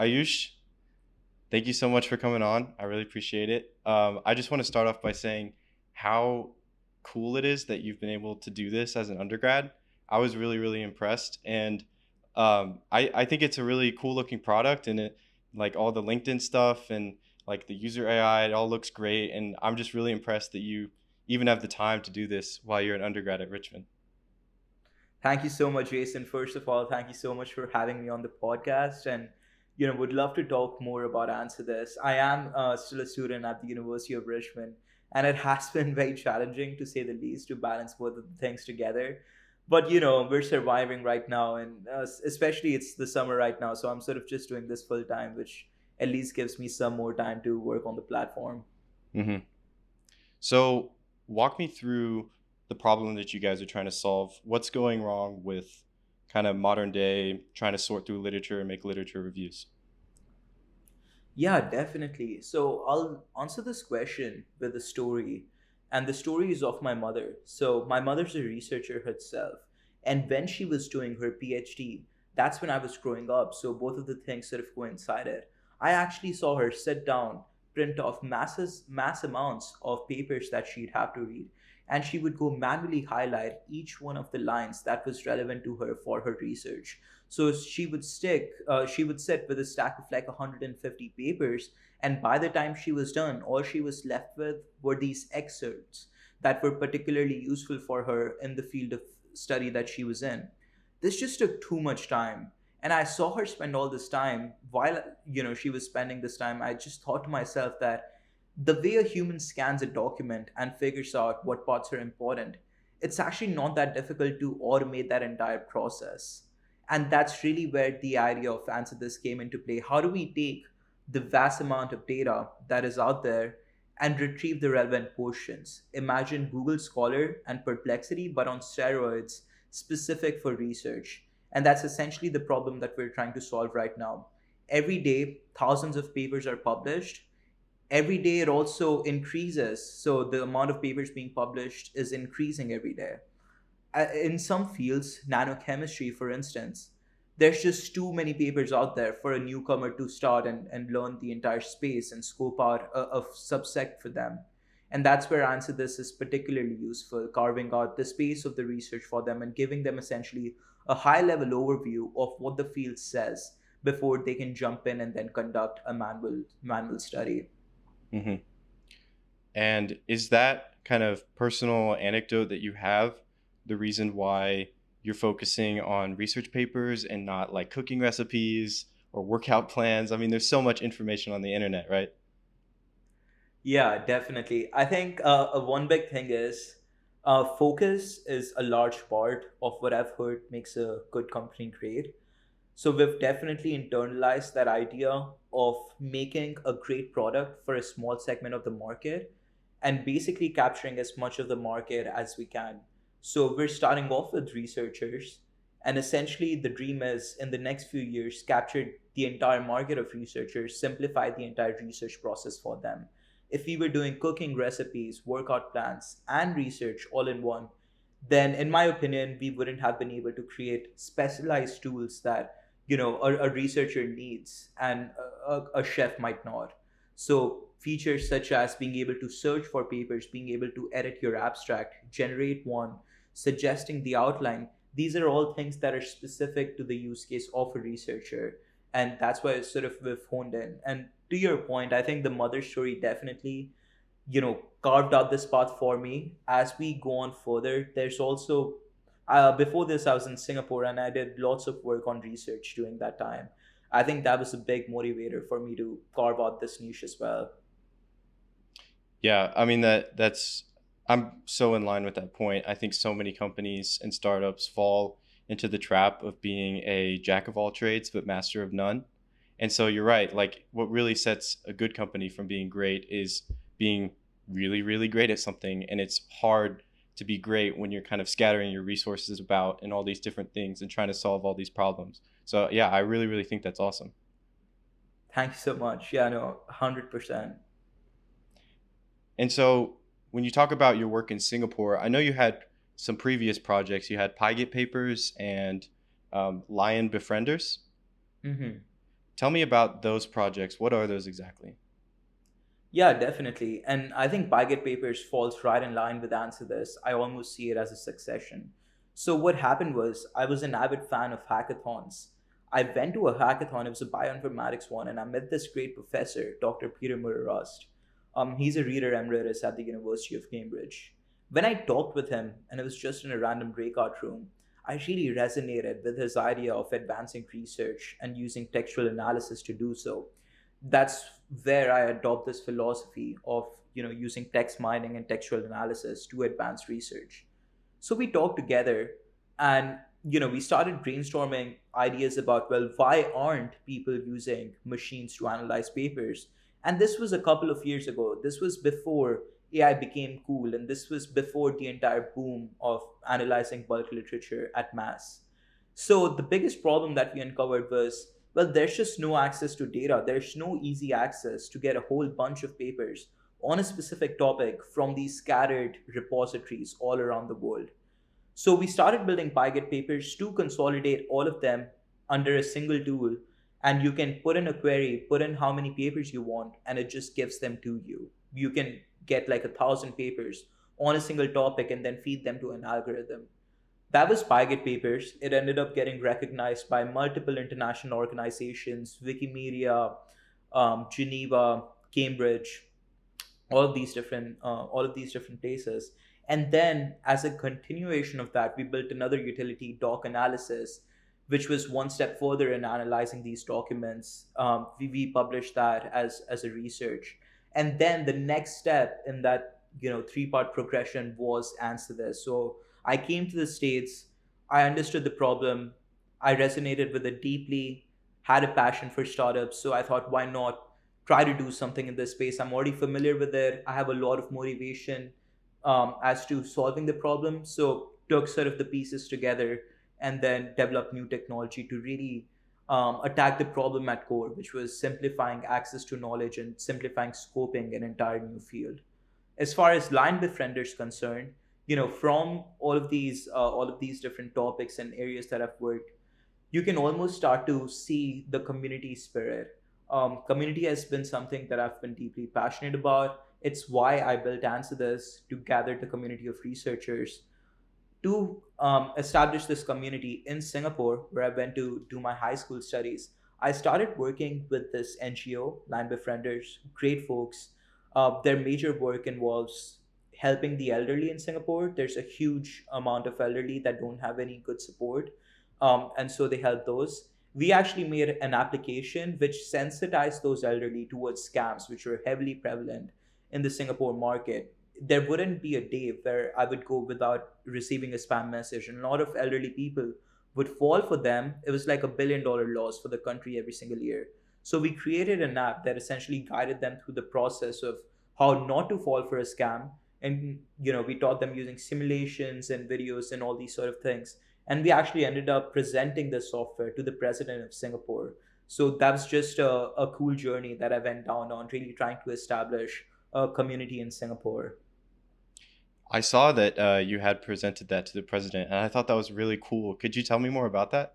Ayush, thank you so much for coming on. I really appreciate it. I just want to start off by saying how cool it is that you've been able to do this as an undergrad. I was really, really impressed. And I think it's a really cool looking product, and it, like all the LinkedIn stuff and like the user AI, it all looks great. And I'm just really impressed that you even have the time to do this while you're an undergrad at Richmond. Thank you so much, Jason. First of all, thank you so much for having me on the podcast, and would love to talk more about Answer This. I am still a student at the University of Richmond, and it has been very challenging to say the least to balance both of the things together. But we're surviving right now, and especially it's the summer right now, so I'm sort of just doing this full time, which at least gives me some more time to work on the platform. hmm So walk me through the problem that you guys are trying to solve. What's going wrong with kind of modern day trying to sort through literature and make literature reviews? Yeah, definitely. So I'll answer this question with a story. And the story is of my mother. So my mother's a researcher herself. And when she was doing her PhD, that's when I was growing up. So both of the things sort of coincided. I actually saw her sit down, print off mass amounts of papers that she'd have to read. And she would go manually highlight each one of the lines that was relevant to her for her research. So she would sit with a stack of like 150 papers, and by the time she was done, all she was left with were these excerpts that were particularly useful for her in the field of study that she was in. This just took too much time. And I saw her spend all this time while she was spending this time. I just thought to myself that the way a human scans a document and figures out what parts are important, it's actually not that difficult to automate that entire process. And that's really where the idea of Answer This came into play. How do we take the vast amount of data that is out there and retrieve the relevant portions? Imagine Google Scholar and Perplexity, but on steroids, specific for research. And that's essentially the problem that we're trying to solve right now. Every day, thousands of papers are published. Every day, it also increases. So the amount of papers being published is increasing every day. In some fields, nanochemistry, for instance, there's just too many papers out there for a newcomer to start and learn the entire space and scope out a subsect for them. And that's where Answer This is particularly useful, carving out the space of the research for them and giving them essentially a high level overview of what the field says before they can jump in and then conduct a manual study. hmm And is that kind of personal anecdote that you have the reason why you're focusing on research papers and not like cooking recipes or workout plans? I mean, there's so much information on the internet, right? Yeah, definitely. I think one big thing is focus is a large part of what I've heard makes a good company great. So we've definitely internalized that idea of making a great product for a small segment of the market and basically capturing as much of the market as we can. So we're starting off with researchers, and essentially the dream is in the next few years capture the entire market of researchers, simplify the entire research process for them. If we were doing cooking recipes, workout plans, and research all in one, then in my opinion, we wouldn't have been able to create specialized tools that a researcher needs and a chef might not. So features such as being able to search for papers, being able to edit your abstract, generate one, suggesting the outline, these are all things that are specific to the use case of a researcher. And that's why it's sort of we've honed in. And to your point, I think the mother story definitely carved out this path for me. As we go on further, there's also before this I was in Singapore and I did lots of work on research during that time. I think that was a big motivator for me to carve out this niche as well. Yeah, I mean that's I'm so in line with that point. I think so many companies and startups fall into the trap of being a jack of all trades but master of none. And so you're right, like what really sets a good company from being great is being really really great at something, and it's hard to be great when you're kind of scattering your resources about and all these different things and trying to solve all these problems. So yeah, I really really think that's awesome. Thank you so much. Yeah, no, 100%. And so when you talk about your work in Singapore, I know you had some previous projects. You had Pygate Papers and Lion Befrienders. Hmm. Tell me about those projects. What are those exactly? Yeah, definitely. And I think Pygate Papers falls right in line with Answer This. I almost see it as a succession. So what happened was I was an avid fan of hackathons. I went to a hackathon, it was a bioinformatics one, and I met this great professor, Dr. Peter Murray-Rust. He's a reader emeritus at the University of Cambridge. When I talked with him, and it was just in a random breakout room, I really resonated with his idea of advancing research and using textual analysis to do so. That's where I adopt this philosophy of using text mining and textual analysis to advance research. So we talked together, and we started brainstorming ideas about, well, why aren't people using machines to analyze papers? And this was a couple of years ago. This was before AI became cool, and this was before the entire boom of analyzing bulk literature at mass. So the biggest problem that we uncovered was, well, there's just no access to data. There's no easy access to get a whole bunch of papers on a specific topic from these scattered repositories all around the world. So we started building Pygate papers to consolidate all of them under a single tool. And you can put in a query, put in how many papers you want, and it just gives them to you. You can get like 1,000 papers on a single topic and then feed them to an algorithm. That was Pygate Papers. It ended up getting recognized by multiple international organizations, Wikimedia, Geneva, Cambridge, all of these different places. And then, as a continuation of that, we built another utility, Doc Analysis, which was one step further in analyzing these documents. We published that as a research, and then the next step in that three-part progression was Answer This. So I came to the States, I understood the problem, I resonated with it deeply, had a passion for startups. So I thought, why not try to do something in this space? I'm already familiar with it. I have a lot of motivation as to solving the problem. So took sort of the pieces together and then developed new technology to really attack the problem at core, which was simplifying access to knowledge and simplifying scoping an entire new field. As far as line befriender is concerned, from all of these different topics and areas that I've worked, you can almost start to see the community spirit. Community has been something that I've been deeply passionate about. It's why I built Answer This, to gather the community of researchers to establish this community in Singapore, where I went to do my high school studies. I started working with this NGO, Line Befrienders, great folks. Their major work involves helping the elderly in Singapore. There's a huge amount of elderly that don't have any good support, and so they help those. We actually made an application which sensitized those elderly towards scams, which were heavily prevalent in the Singapore market. There wouldn't be a day where I would go without receiving a spam message. And a lot of elderly people would fall for them. It was like $1 billion loss for the country every single year. So we created an app that essentially guided them through the process of how not to fall for a scam. And we taught them using simulations and videos and all these sort of things. And we actually ended up presenting the software to the president of Singapore. So that was just a cool journey that I went down on, really trying to establish a community in Singapore. I saw that you had presented that to the president, and I thought that was really cool. Could you tell me more about that?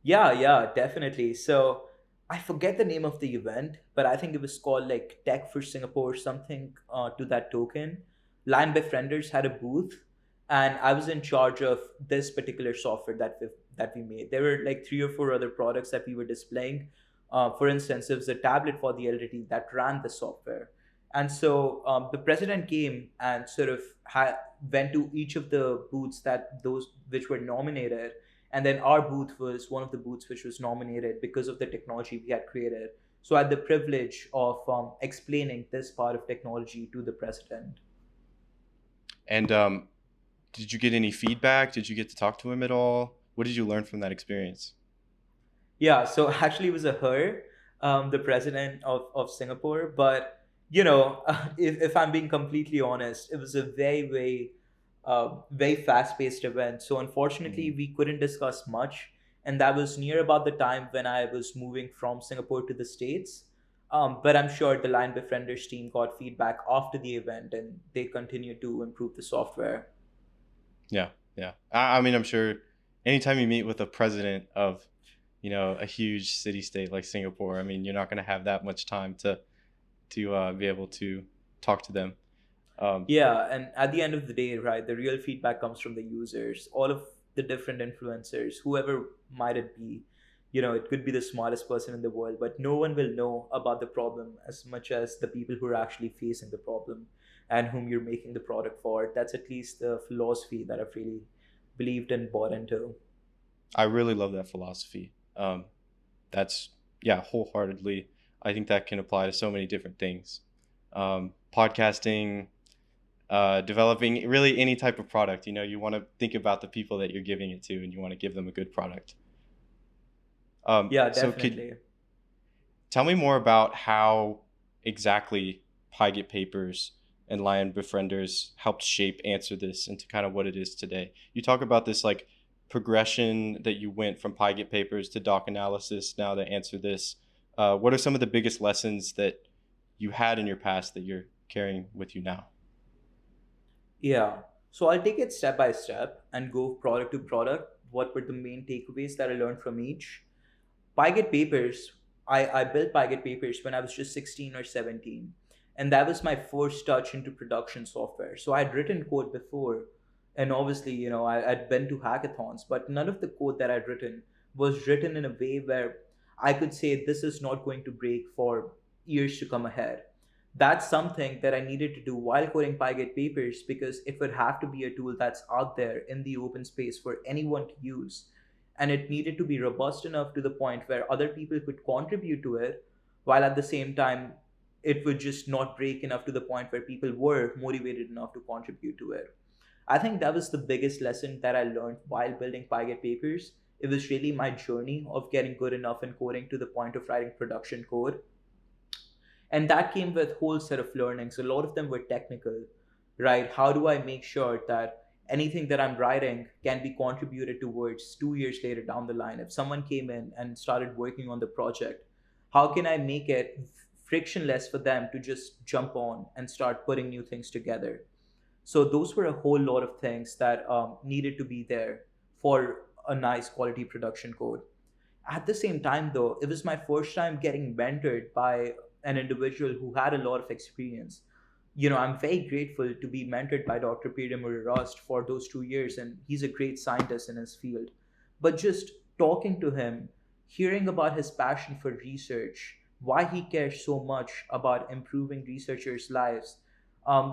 Yeah, yeah, definitely. So I forget the name of the event, but I think it was called like Tech for Singapore or something to that token. Line Befrienders had a booth, and I was in charge of this particular software that we made. There were like three or four other products that we were displaying. For instance, it was a tablet for the elderly that ran the software. And so the president came and sort of went to each of the booths that those which were nominated, and then our booth was one of the booths which was nominated because of the technology we had created. So I had the privilege of explaining this part of technology to the president. And did you get any feedback? Did you get to talk to him at all? What did you learn from that experience? Yeah, so actually it was a her, the president of Singapore. But if I'm being completely honest, it was a very fast-paced event. So unfortunately, Mm. we couldn't discuss much, and that was near about the time when I was moving from Singapore to the States. But I'm sure the Line Befrienders team got feedback after the event, and they continued to improve the software. Yeah, yeah. I mean, I'm sure anytime you meet with a president of a huge city state like Singapore. I mean, you're not going to have that much time to be able to talk to them. Um, Yeah, and at the end of the day, right, the real feedback comes from the users, all of the different influencers, whoever might it be. It could be the smartest person in the world, but no one will know about the problem as much as the people who are actually facing the problem and whom you're making the product for. That's at least the philosophy that I've really believed and bought into. I really love that philosophy. That's yeah, wholeheartedly. I think that can apply to so many different things. Podcasting, developing really any type of product. You want to think about the people that you're giving it to, and you want to give them a good product. Yeah, So could definitely. tell me more about how exactly Pygate Papers and Lion Befrienders helped shape Answer This into kind of what it is today. You talk about this like progression that you went from Pygate Papers to doc analysis now to Answer This. What are some of the biggest lessons that you had in your past that you're carrying with you now? Yeah. So I'll take it step by step and go product to product. What were the main takeaways that I learned from each? Pygate Papers, I built Pygate Papers when I was just 16 or 17. And that was my first touch into production software. So I'd written code before. And obviously, I'd been to hackathons, but none of the code that I'd written was written in a way where I could say this is not going to break for years to come ahead. That's something that I needed to do while coding Pygate Papers because it would have to be a tool that's out there in the open space for anyone to use, and it needed to be robust enough to the point where other people could contribute to it, while at the same time it would just not break enough to the point where people were motivated enough to contribute to it. I think that was the biggest lesson that I learned while building Pygate Papers. It was really my journey of getting good enough in coding to the point of writing production code, and that came with whole set of learnings. A lot of them were technical, right? How do I make sure that anything that I'm writing can be contributed towards 2 years later down the line? If someone came in and started working on the project, how can I make it frictionless for them to just jump on and start putting new things together? So those were a whole lot of things that needed to be there for a nice quality production code. At the same time, though, it was my first time getting mentored by an individual who had a lot of experience. I'm very grateful to be mentored by Dr. Peter Murray Rust for those 2 years, and he's a great scientist in his field. But just talking to him, hearing about his passion for research, why he cares so much about improving researchers' lives,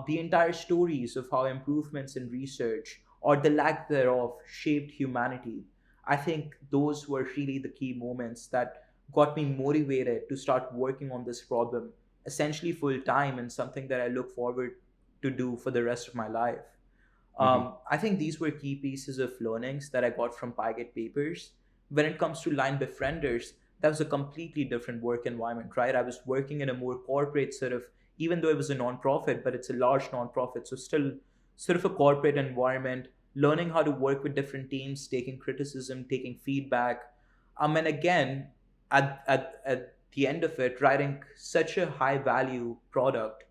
the entire stories of how improvements in research or the lack thereof shaped humanity. I think those were really the key moments that got me motivated to start working on this problem essentially full time and something that I look forward to do for the rest of my life. Hmm. I think these were key pieces of learnings that I got from Pygate Papers. When it comes to Line Befrienders, that was a completely different work environment, right? I was working in a more corporate sort of, even though it was a nonprofit, but it's a large nonprofit, so still sort of a corporate environment, learning how to work with different teams, taking criticism, taking feedback. And again, at the end of it, writing such a high value product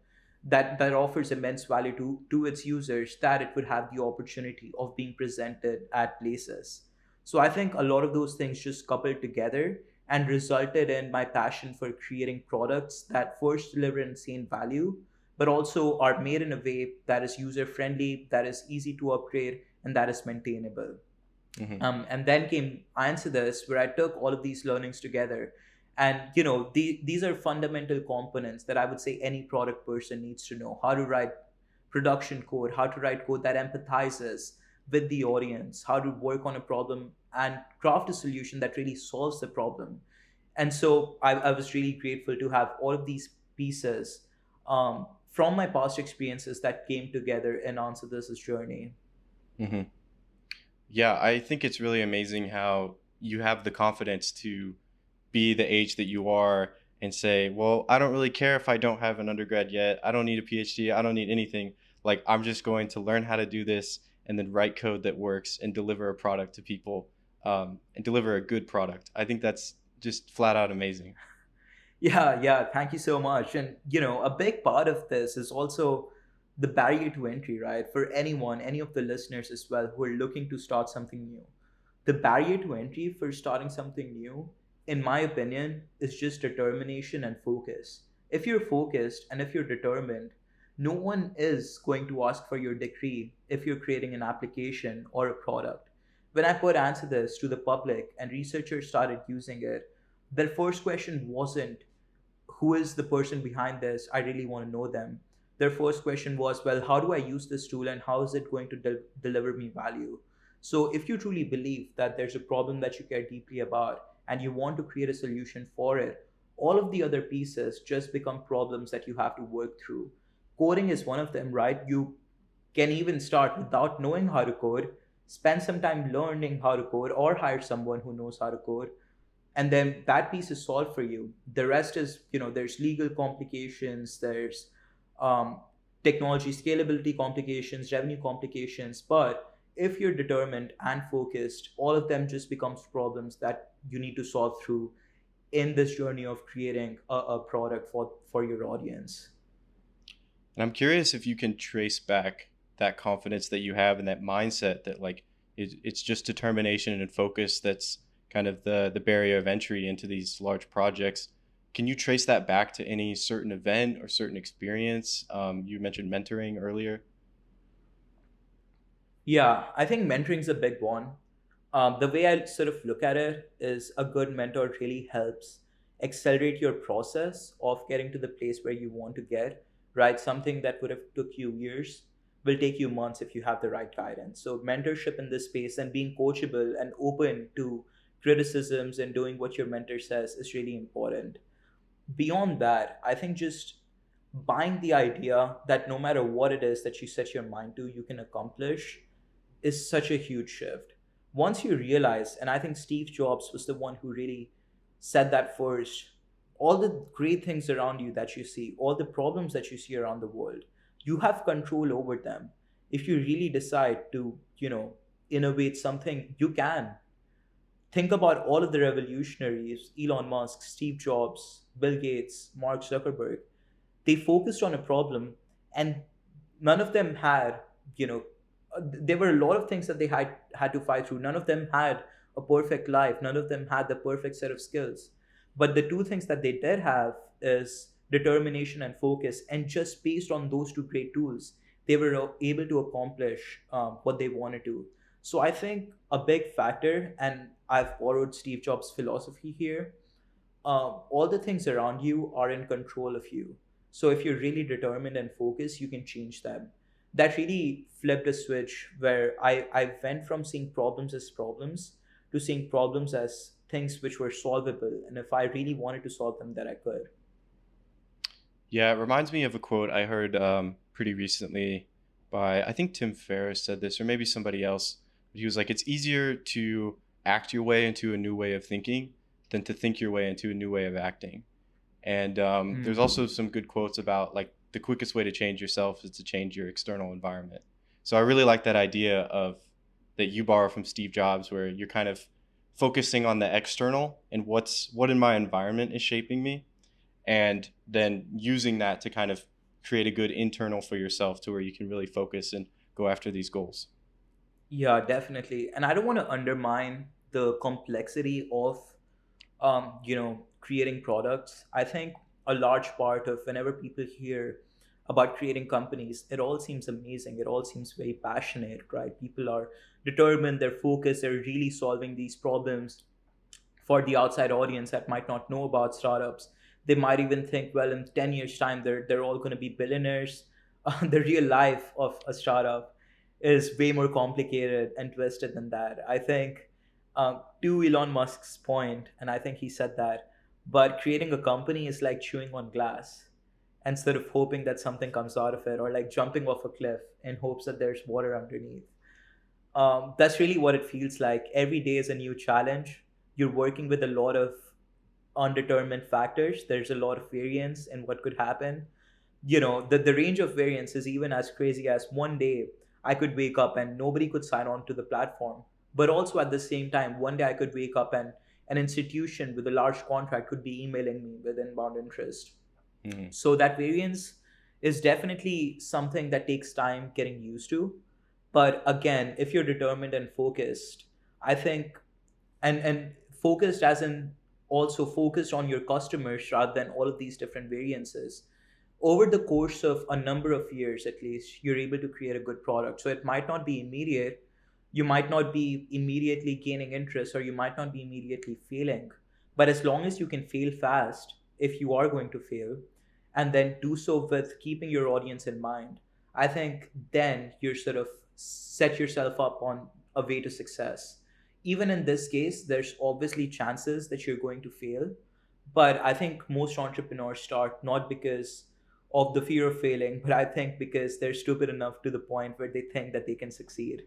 that offers immense value to its users, that it would have the opportunity of being presented at places. So I think a lot of those things just coupled together and resulted in my passion for creating products that first deliver insane value, but also are made in a way that is user friendly, that is easy to upgrade, and that is maintainable. Hmm. And then came Answer This, where I took all of these learnings together. And these are fundamental components that I would say any product person needs to know: how to write production code, how to write code that empathizes with the audience, how to work on a problem and craft a solution that really solves the problem. And so I was really grateful to have all of these pieces from my past experiences that came together and Answer This journey. Hmm. Yeah, I think it's really amazing how you have the confidence to be the age that you are and say, well, I don't really care if I don't have an undergrad yet. I don't need a PhD. I don't need anything. Like, I'm just going to learn how to do this and then write code that works and deliver a product to people, and deliver a good product. I think that's just flat out amazing. Yeah, yeah, thank you so much. And a big part of this is also the barrier to entry, right? For anyone, any of the listeners as well who are looking to start something new. The barrier to entry for starting something new, in my opinion, is just determination and focus. If you're focused and if you're determined, no one is going to ask for your degree if you're creating an application or a product. When I put Answer This to the public and researchers started using it, their first question wasn't, who is the person behind this? I really want to know them. Their first question was, well, how do I use this tool and how is it going to deliver me value? So, if you truly believe that there's a problem that you care deeply about and you want to create a solution for it, all of the other pieces just become problems that you have to work through. Coding is one of them, right? You can even start without knowing how to code, spend some time learning how to code, or hire someone who knows how to code, and then that piece is solved for you. The rest is, there's legal complications, there's um, technology scalability complications, revenue complications. But if you're determined and focused, all of them just becomes problems that you need to solve through in this journey of creating a product for your audience. And I'm curious if you can trace back that confidence that you have and that mindset that like it's just determination and focus that's kind of the barrier of entry into these large projects. Can you trace that back to any certain event or certain experience? You mentioned mentoring earlier. Yeah, I think mentoring's a big one. The way I sort of look at it is a good mentor really helps accelerate your process of getting to the place where you want to get, right? Something that would have took you years will take you months if you have the right guidance. So mentorship in this space and being coachable and open to criticisms and doing what your mentor says is really important. Beyond that, I think just buying the idea that no matter what it is that you set your mind to, you can accomplish is such a huge shift. Once you realize, and I think Steve Jobs was the one who really said that first, all the great things around you that you see, all the problems that you see around the world, you have control over them. If you really decide to, innovate something, you can. Think about all of the revolutionaries: Elon Musk, Steve Jobs, Bill Gates, Mark Zuckerberg. They focused on a problem, and none of them had, you know there were a lot of things that they had to fight through. None of them had a perfect life, none of them had the perfect set of skills, but the two things that they did have is determination and focus, and just based on those two great tools, they were able to accomplish what they wanted to. So I think a big factor, and I've borrowed Steve Jobs' philosophy here, all the things around you are in control of you. So if you're really determined and focused, you can change them. That really flipped a switch where I went from seeing problems as problems to seeing problems as things which were solvable. And if I really wanted to solve them, that I could. Yeah, it reminds me of a quote I heard pretty recently by, I think Tim Ferriss said this, or maybe somebody else. He was like, it's easier to act your way into a new way of thinking than to think your way into a new way of acting. And there's Hmm. also some good quotes about like the quickest way to change yourself is to change your external environment. So I really like that idea of that you borrow from Steve Jobs, where you're kind of focusing on the external and what in my environment is shaping me, and then using that to kind of create a good internal for yourself to where you can really focus and go after these goals. Yeah, definitely. And I don't want to undermine the complexity of creating products. I think a large part of whenever people hear about creating companies, it all seems amazing. It all seems very passionate, right? People are determined, they're focused, they're really solving these problems for the outside audience that might not know about startups. They might even think, well, in 10 years' time, they're all going to be billionaires. The real life of a startup is way more complicated and twisted than that. I think, to Elon Musk's point, and I think he said that, but creating a company is like chewing on glass instead of hoping that something comes out of it, or like jumping off a cliff in hopes that there's water underneath. That's really what it feels like. Every day is a new challenge. You're working with a lot of undetermined factors. There's a lot of variance in what could happen. The range of variance is even as crazy as one day I could wake up and nobody could sign on to the platform. But also at the same time, one day I could wake up and an institution with a large contract could be emailing me with inbound interest. Mhm. So that variance is definitely something that takes time getting used to. But again, if you're determined and focused, I think and focused as in also focused on your customers rather than all of these different variances. Over the course of a number of years at least, you're able to create a good product. So it might not be immediate, you might not be immediately gaining interest, or you might not be immediately failing, but as long as you can fail fast, if you are going to fail, and then do so with keeping your audience in mind, I think then you're sort of set yourself up on a way to success. Even in this case, there's obviously chances that you're going to fail, but I think most entrepreneurs start not because of the fear of failing, but I think because they're stupid enough to the point where they think that they can succeed.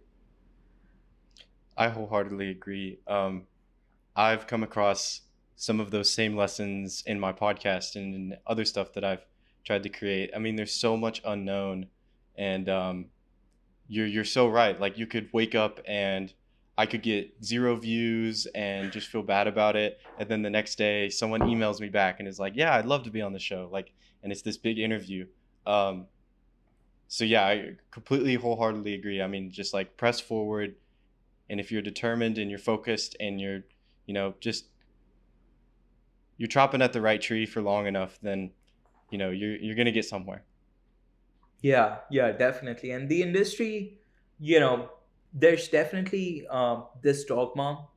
I wholeheartedly agree. I've come across some of those same lessons in my podcast and in other stuff that I've tried to create. I mean, there's so much unknown, and you're so right. Like you could wake up and I could get 0 views and just feel bad about it, and then the next day someone emails me back and is like, "Yeah, I'd love to be on the show." Like, and it's this big interview. Um, so yeah, I completely wholeheartedly agree. I mean, just like press forward, and if you're determined and you're focused and just you're chopping at the right tree for long enough, then you're gonna get somewhere. Yeah, yeah, definitely. And the industry, you know, there's definitely this dogma,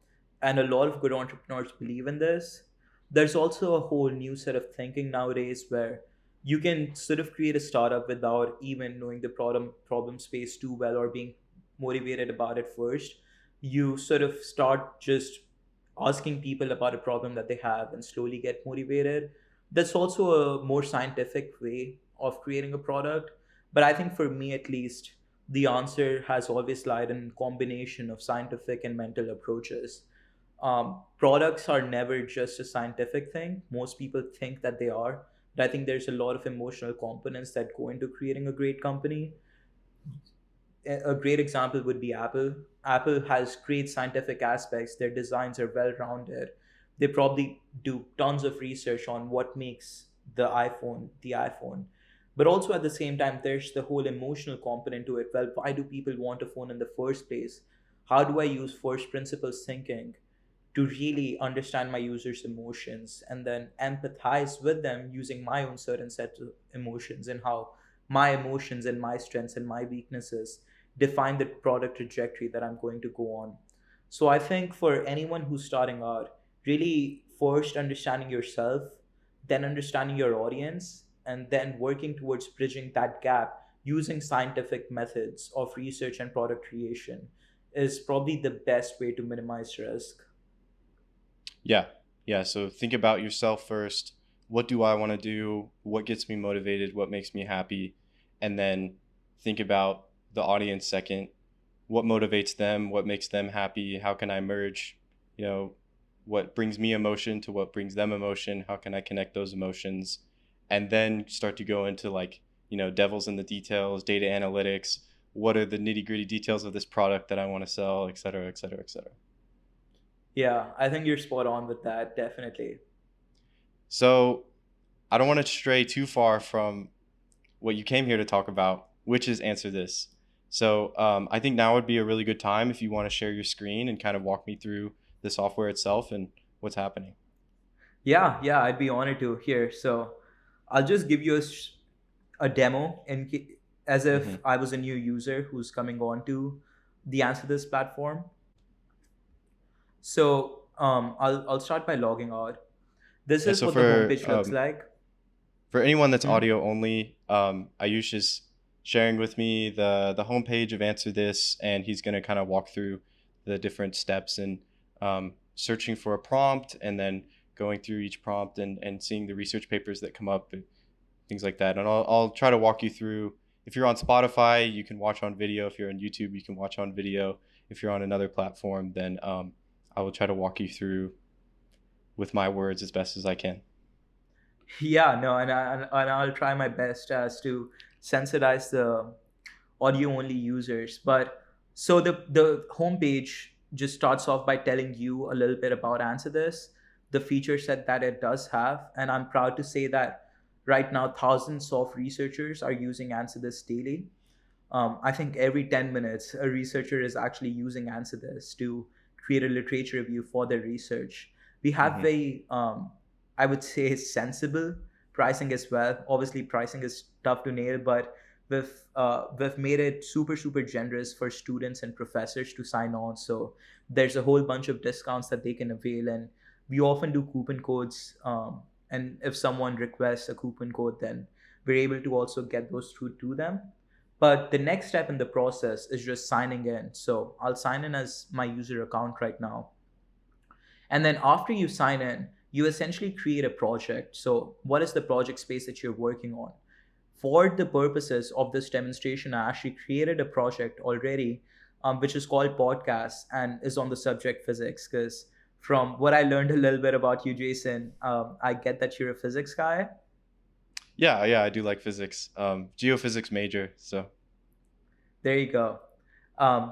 and a lot of good entrepreneurs believe in this. There's also a whole new set of thinking nowadays where you can sort of create a startup without even knowing the problem space too well or being motivated about it first. You sort of start just asking people about a problem that they have and slowly get motivated. That's also a more scientific way of creating a product, but I think for me at least, the answer has always lied in combination of scientific and mental approaches. Products are never just a scientific thing. Most people think that they are, but I think there's a lot of emotional components that go into creating a great company. A great example would be Apple. Apple has great scientific aspects. Their designs are well rounded. They probably do tons of research on what makes the iPhone. But also at the same time, there's the whole emotional component to it. Well, why do people want a phone in the first place? How do I use first principles thinking to really understand my users' emotions and then empathize with them using my own certain set of emotions, and how my emotions and my strengths and my weaknesses define the product trajectory that I'm going to go on. So I think for anyone who's starting out, really first understanding yourself, then understanding your audience, and then working towards bridging that gap using scientific methods of research and product creation is probably the best way to minimize risk. Yeah, yeah. So think about yourself first. What do I want to do? What gets me motivated? What makes me happy? And then think about the audience second. What motivates them? What makes them happy? How can I merge, you know, what brings me emotion to what brings them emotion? How can I connect those emotions? And then start to go into like, devils in the details, data analytics. What are the nitty gritty details of this product that I want to sell, et cetera, et cetera, et cetera. Yeah, I think you're spot on with that, definitely. So I don't want to stray too far from what you came here to talk about, which is Answer This. So I think now would be a really good time if you want to share your screen and kind of walk me through the software itself and what's happening. Yeah, yeah, I'd be honored to hear. So I'll just give you a demo as Hmm. if I was a new user who's coming on to the Answer This platform. So I'll start by logging out. This Yeah. is So what the homepage looks like. for anyone that's Hmm? audio only, Ayush is sharing with me the homepage of Answer This, and he's going to kind of walk through the different steps and searching for a prompt, and then going through each prompt and seeing the research papers that come up and things like that. And I'll try to walk you through. If you're on Spotify, you can watch on video. If you're on YouTube, you can watch on video. If you're on another platform, then I will try to walk you through with my words as best as I can. Yeah, no, and I'll try my best as to sensitize the audio only users. But so the homepage just starts off by telling you a little bit about Answer This, the feature set that it does have, and I'm proud to say that right now thousands of researchers are using Answer This daily. I think every 10 minutes a researcher is actually using Answer This to create a literature review for their research. We have Mm-hmm. very, I would say, sensible pricing as well. Obviously, pricing is tough to nail, but we've made it super generous for students and professors to sign on. So there's a whole bunch of discounts that they can avail, and we often do coupon codes. And if someone requests a coupon code, then we're able to also get those through to them. But the next step in the process is just signing in. So I'll sign in as my user account right now. And then after you sign in, you essentially create a project. So, what is the project space that you're working on? For the purposes of this demonstration, I actually created a project already, which is called Podcast and is on the subject physics. Because from what I learned a little bit about you, Jason, I get that you're a physics guy. Yeah, I do like physics. Geophysics major. So There you go.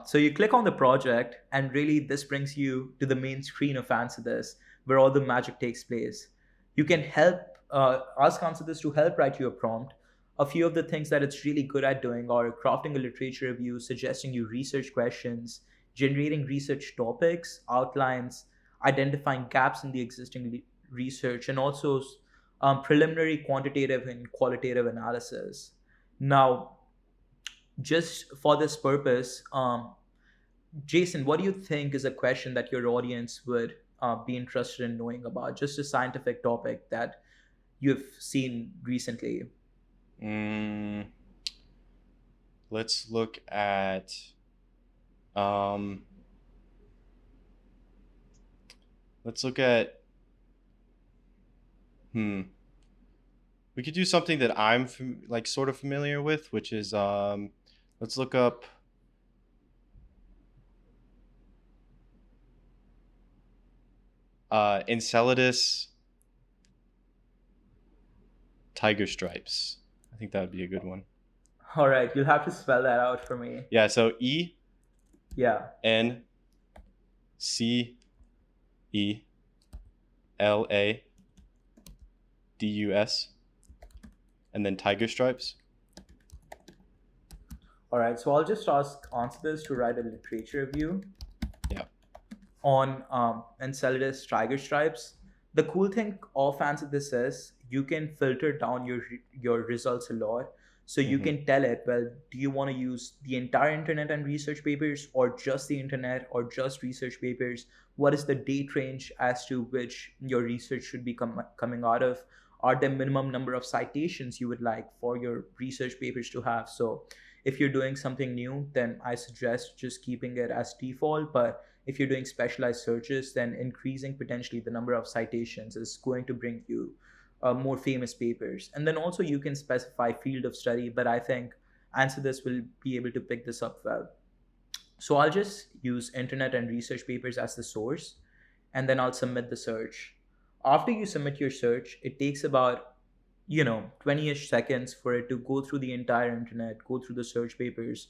So you click on the project, and really this brings you to the main screen of AnswerThis, where all the magic takes place. You can help ask AnswerThis to help write you a prompt. A few of the things that it's really good at doing are crafting a literature review, suggesting you research questions, generating research topics, outlines, identifying gaps in the existing research, and also preliminary quantitative and qualitative analysis. Now, just for this purpose, Jason, what do you think is a question that your audience would be interested in knowing about? Just a scientific topic that you've seen recently. mm, let's look at um, let's look at hmm. We could do something that I'm like sort of familiar with, which is let's look up Enceladus tiger stripes. I think that would be a good one. All right, you'll have to spell that out for me. Yeah, so Yeah. Enceladus, and then tiger stripes. All right, so I'll just ask AnswerThis to write a literature review Yeah. on Enceladus tiger stripes. The cool thing of AnswerThis is you can filter down your results a lot. So you Mm-hmm. can tell it, well, do you want to use the entire internet and research papers, or just the internet, or just research papers? What is the date range as to which your research should be coming out of? Are there minimum number of citations you would like for your research papers to have? So if you're doing something new, then I suggest just keeping it as default. But if you're doing specialized searches, then increasing potentially the number of citations is going to bring you more famous papers. And then also you can specify field of study, but I think AnswerThis will be able to pick this up well. So I'll just use internet and research papers as the source, and then I'll submit the search. After you submit your search, it takes about 20ish seconds for it to go through the entire internet, go through the search papers,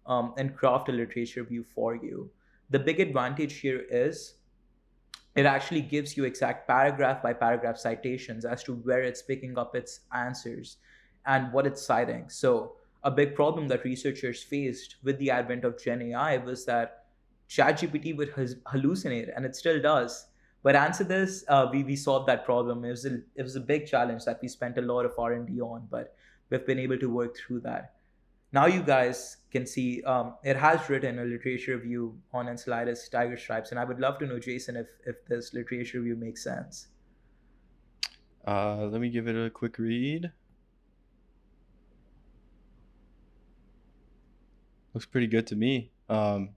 and craft a literature review for you. The big advantage here is it actually gives you exact paragraph by paragraph citations as to where it's picking up its answers and what it's citing. So, a big problem that researchers faced with the advent of Gen AI was that ChatGPT would hallucinate, and it still does. But AnswerThis, we solved that problem. It was a big challenge that we spent a lot of R&D on, but we've been able to work through that. Now you guys can see it has written a literature review on Enceladus tiger stripes, and I would love to know, Jason, if this literature review makes sense. Let me give it a quick read. Looks pretty good to me. I'm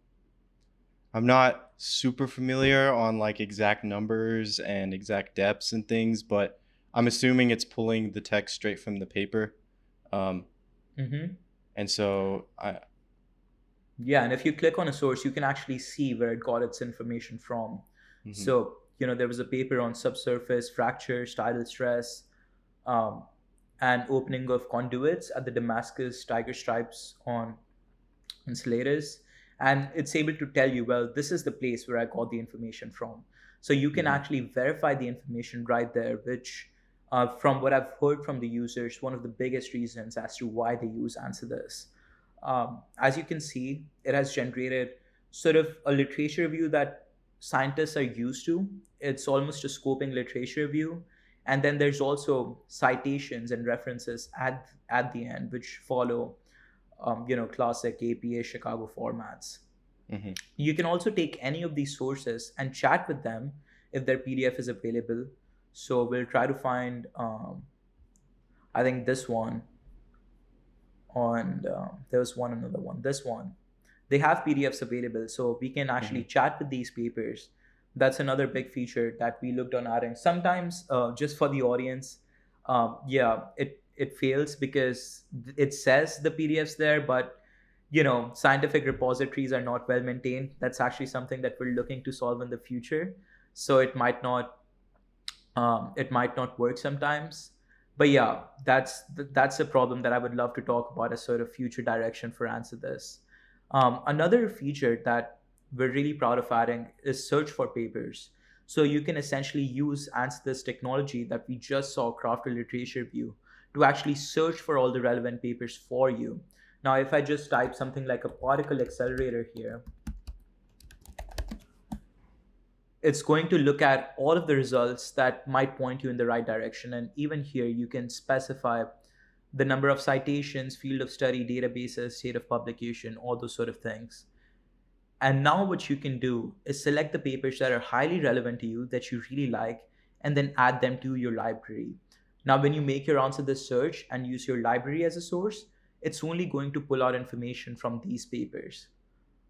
not super familiar on like exact numbers and exact depths and things, but I'm assuming it's pulling the text straight from the paper. Um, Mm-hmm. and so I, Yeah, and if you click on a source, you can actually see where it got its information from. mhm. So, there was a paper on subsurface fractures, tidal stress, um, and opening of conduits at the Damascus tiger stripes on Enceladus. And it's able to tell you, well, this is the place where I got the information from. So you can Mhm. actually verify the information right there, which, from what I've heard from the users, one of the biggest reasons as to why they use AnswerThis. As you can see, it has generated sort of a literature review that scientists are used to. It's almost a scoping literature view. And then there's also citations and references at the end, which follow, classic APA Chicago formats. Hmm. You can also take any of these sources and chat with them if their PDF is available. So we'll try to find, I think this one on, there was one another one, this one. They have PDFs available, so we can actually Hmm. chat with these papers. That's another big feature that we looked on our end. Sometimes, just for the audience, yeah, it fails because it says the PDFs there, but scientific repositories are not well maintained. That's actually something that we're looking to solve in the future. So it might not work sometimes. But yeah, that's a problem that I would love to talk about as sort of future direction for Answer This. Another feature that we're really proud of adding is search for papers. So you can essentially use Answer This technology that we just saw craft a literature view to actually search for all the relevant papers for you. Now, if I just type something like a particle accelerator here, it's going to look at all of the results that might point you in the right direction. And even here, you can specify the number of citations, field of study, databases, date of publication, all those sort of things. And now, what you can do is select the papers that are highly relevant to you, that you really like, and then add them to your library. Now, when you make your answer this search and use your library as a source, it's only going to pull out information from these papers.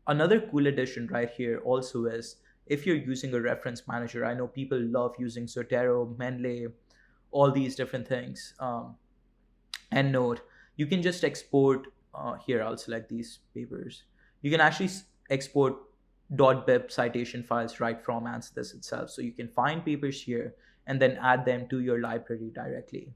Another cool addition right here also is if you're using a reference manager. I know people love using Zotero, Mendeley, all these different things. And note, you can just export, here I'll select these papers. You can actually export .bib citation files right from AnswerThis itself. So you can find papers here and then add them to your library directly.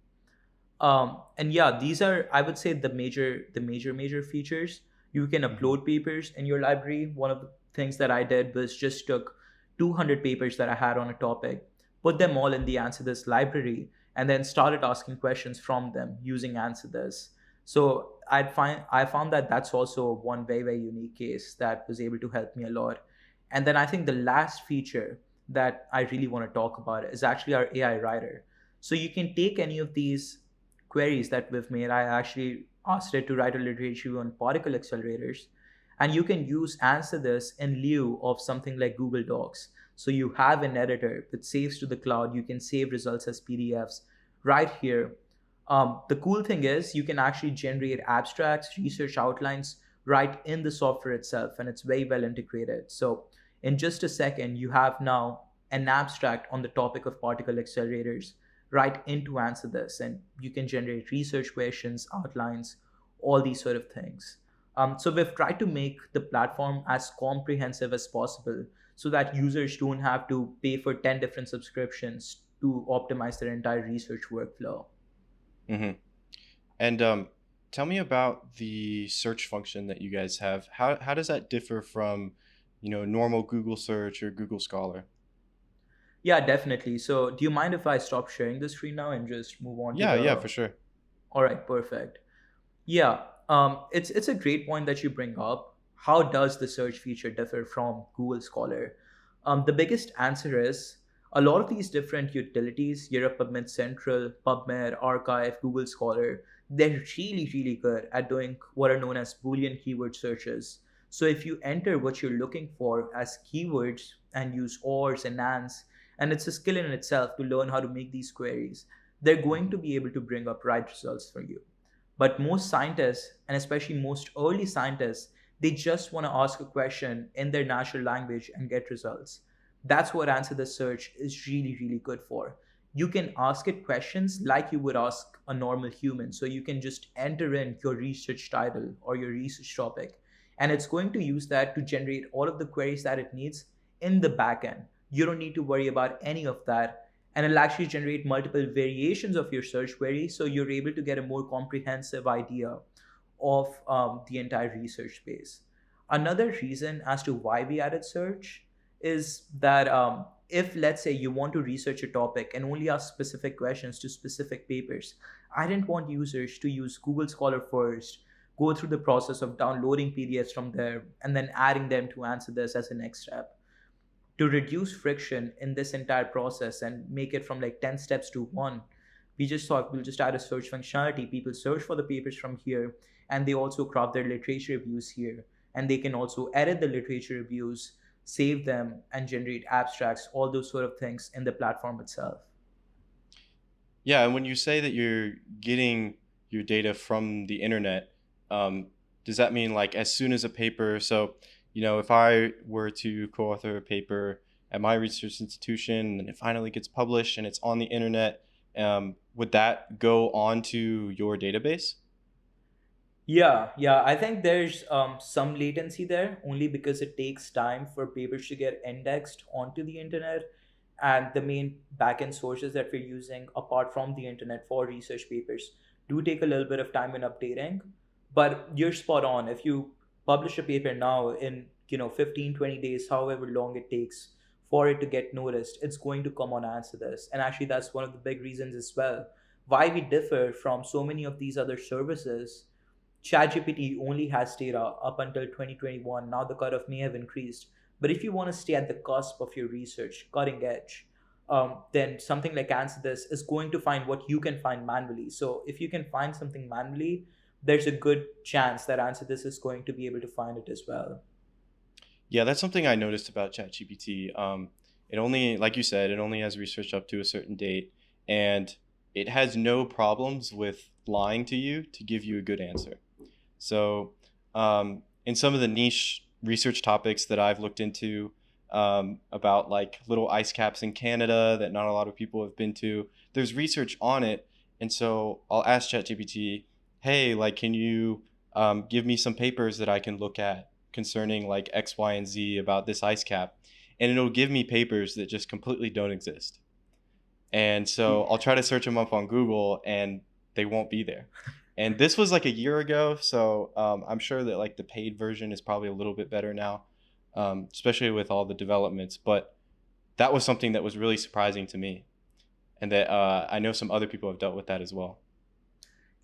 And yeah, these are, I would say, the major features. You can Hmm. upload papers in your library. One of the things that I did was just took 200 papers that I had on a topic, put them all in the Answer This library, and then started asking questions from them using Answer This. So I found that that's also one very very unique case that was able to help me a lot. And then I think the last feature that I really want to talk about is actually our AI writer. So you can take any of these queries that we've made. I actually asked it to write a literature review on particle accelerators, and you can use Answer This in lieu of something like Google Docs. So you have an editor that saves to the cloud. You can save results as PDFs right here. The cool thing is you can actually generate abstracts, research outlines right in the software itself, and it's very well integrated. So in just a second, you have now an abstract on the topic of particle accelerators right into Answer This, and you can generate research questions, outlines, all these sort of things. So we've tried to make the platform as comprehensive as possible so that users don't have to pay for 10 different subscriptions to optimize their entire research workflow. Hmm. And tell me about the search function that you guys have. How does that differ from, normal Google search or Google Scholar? Yeah, definitely. So do you mind if I stop sharing the screen now and just move on to Yeah, yeah, the... for sure. All right, perfect. Yeah, it's a great point that you bring up. How does the search feature differ from Google Scholar? The biggest answer is a lot of these different utilities, Europe PubMed Central, PubMed, Archive, Google Scholar, they're really, really good at doing what are known as Boolean keyword searches. So if you enter what you're looking for as keywords and use ORs and ANDs, and it's a skill in itself to learn how to make these queries, they're going Hmm. to be able to bring up right results for you. But most scientists, and especially most early scientists, they just want to ask a question in their natural language and get results. That's what Answer the Search is really, really good for. You can ask it questions like you would ask a normal human. So you can just enter in your research title or your research topic, and it's going to use that to generate all of the queries that it needs in the backend. You don't need to worry about any of that, and it'll actually generate multiple variations of your search query, so you're able to get a more comprehensive idea of the entire research space. Another reason as to why we added search is that if, let's say, you want to research a topic and only ask specific questions to specific papers, I didn't want users to use Google Scholar first, go through the process of downloading PDFs from there, and then adding them to Answer This as a next step. to reduce friction in this entire process and make it from like 10 steps to one, we just thought we'll just add a search functionality. People search for the papers from here, and they also craft their literature reviews here. And they can also edit the literature reviews, save them, and generate abstracts, all those sort of things in the platform itself. Yeah, and when you say that you're getting your data from the internet, um, does that mean like as soon as a paper? So, if I were to co-author a paper at my research institution and it finally gets published and it's on the internet, would that go onto your database? Yeah. I think there's some latency there only because it takes time for papers to get indexed onto the internet. And the main backend sources that we're using, apart from the internet for research papers, do take a little bit of time in updating. But you're spot on. If you publish a paper now in 15, 20 days, however long it takes for it to get noticed, it's going to come on Answer This. And actually, that's one of the big reasons as well why we differ from so many of these other services. ChatGPT only has data up until 2021. Now the cutoff may have increased. But if you want to stay at the cusp of your research, cutting edge, then something like Answer This is going to find what you can find manually. So if you can find something manually, there's a good chance that Answer This is going to be able to find it as well. Yeah, that's something I noticed about ChatGPT. It only, like you said, it only has research up to a certain date, and it has no problems with lying to you to give you a good answer. So, in some of the niche research topics that I've looked into, about like little ice caps in Canada that not a lot of people have been to, there's research on it. And so I'll ask ChatGPT, hey, like, can you give me some papers that I can look at concerning like X, Y, and Z about this ice cap? And it'll give me papers that just completely don't exist. And so I'll try to search them up on Google and they won't be there. And this was like a year ago, so I'm sure that like the paid version is probably a little bit better now, especially with all the developments. But that was something that was really surprising to me, and that I know some other people have dealt with that as well.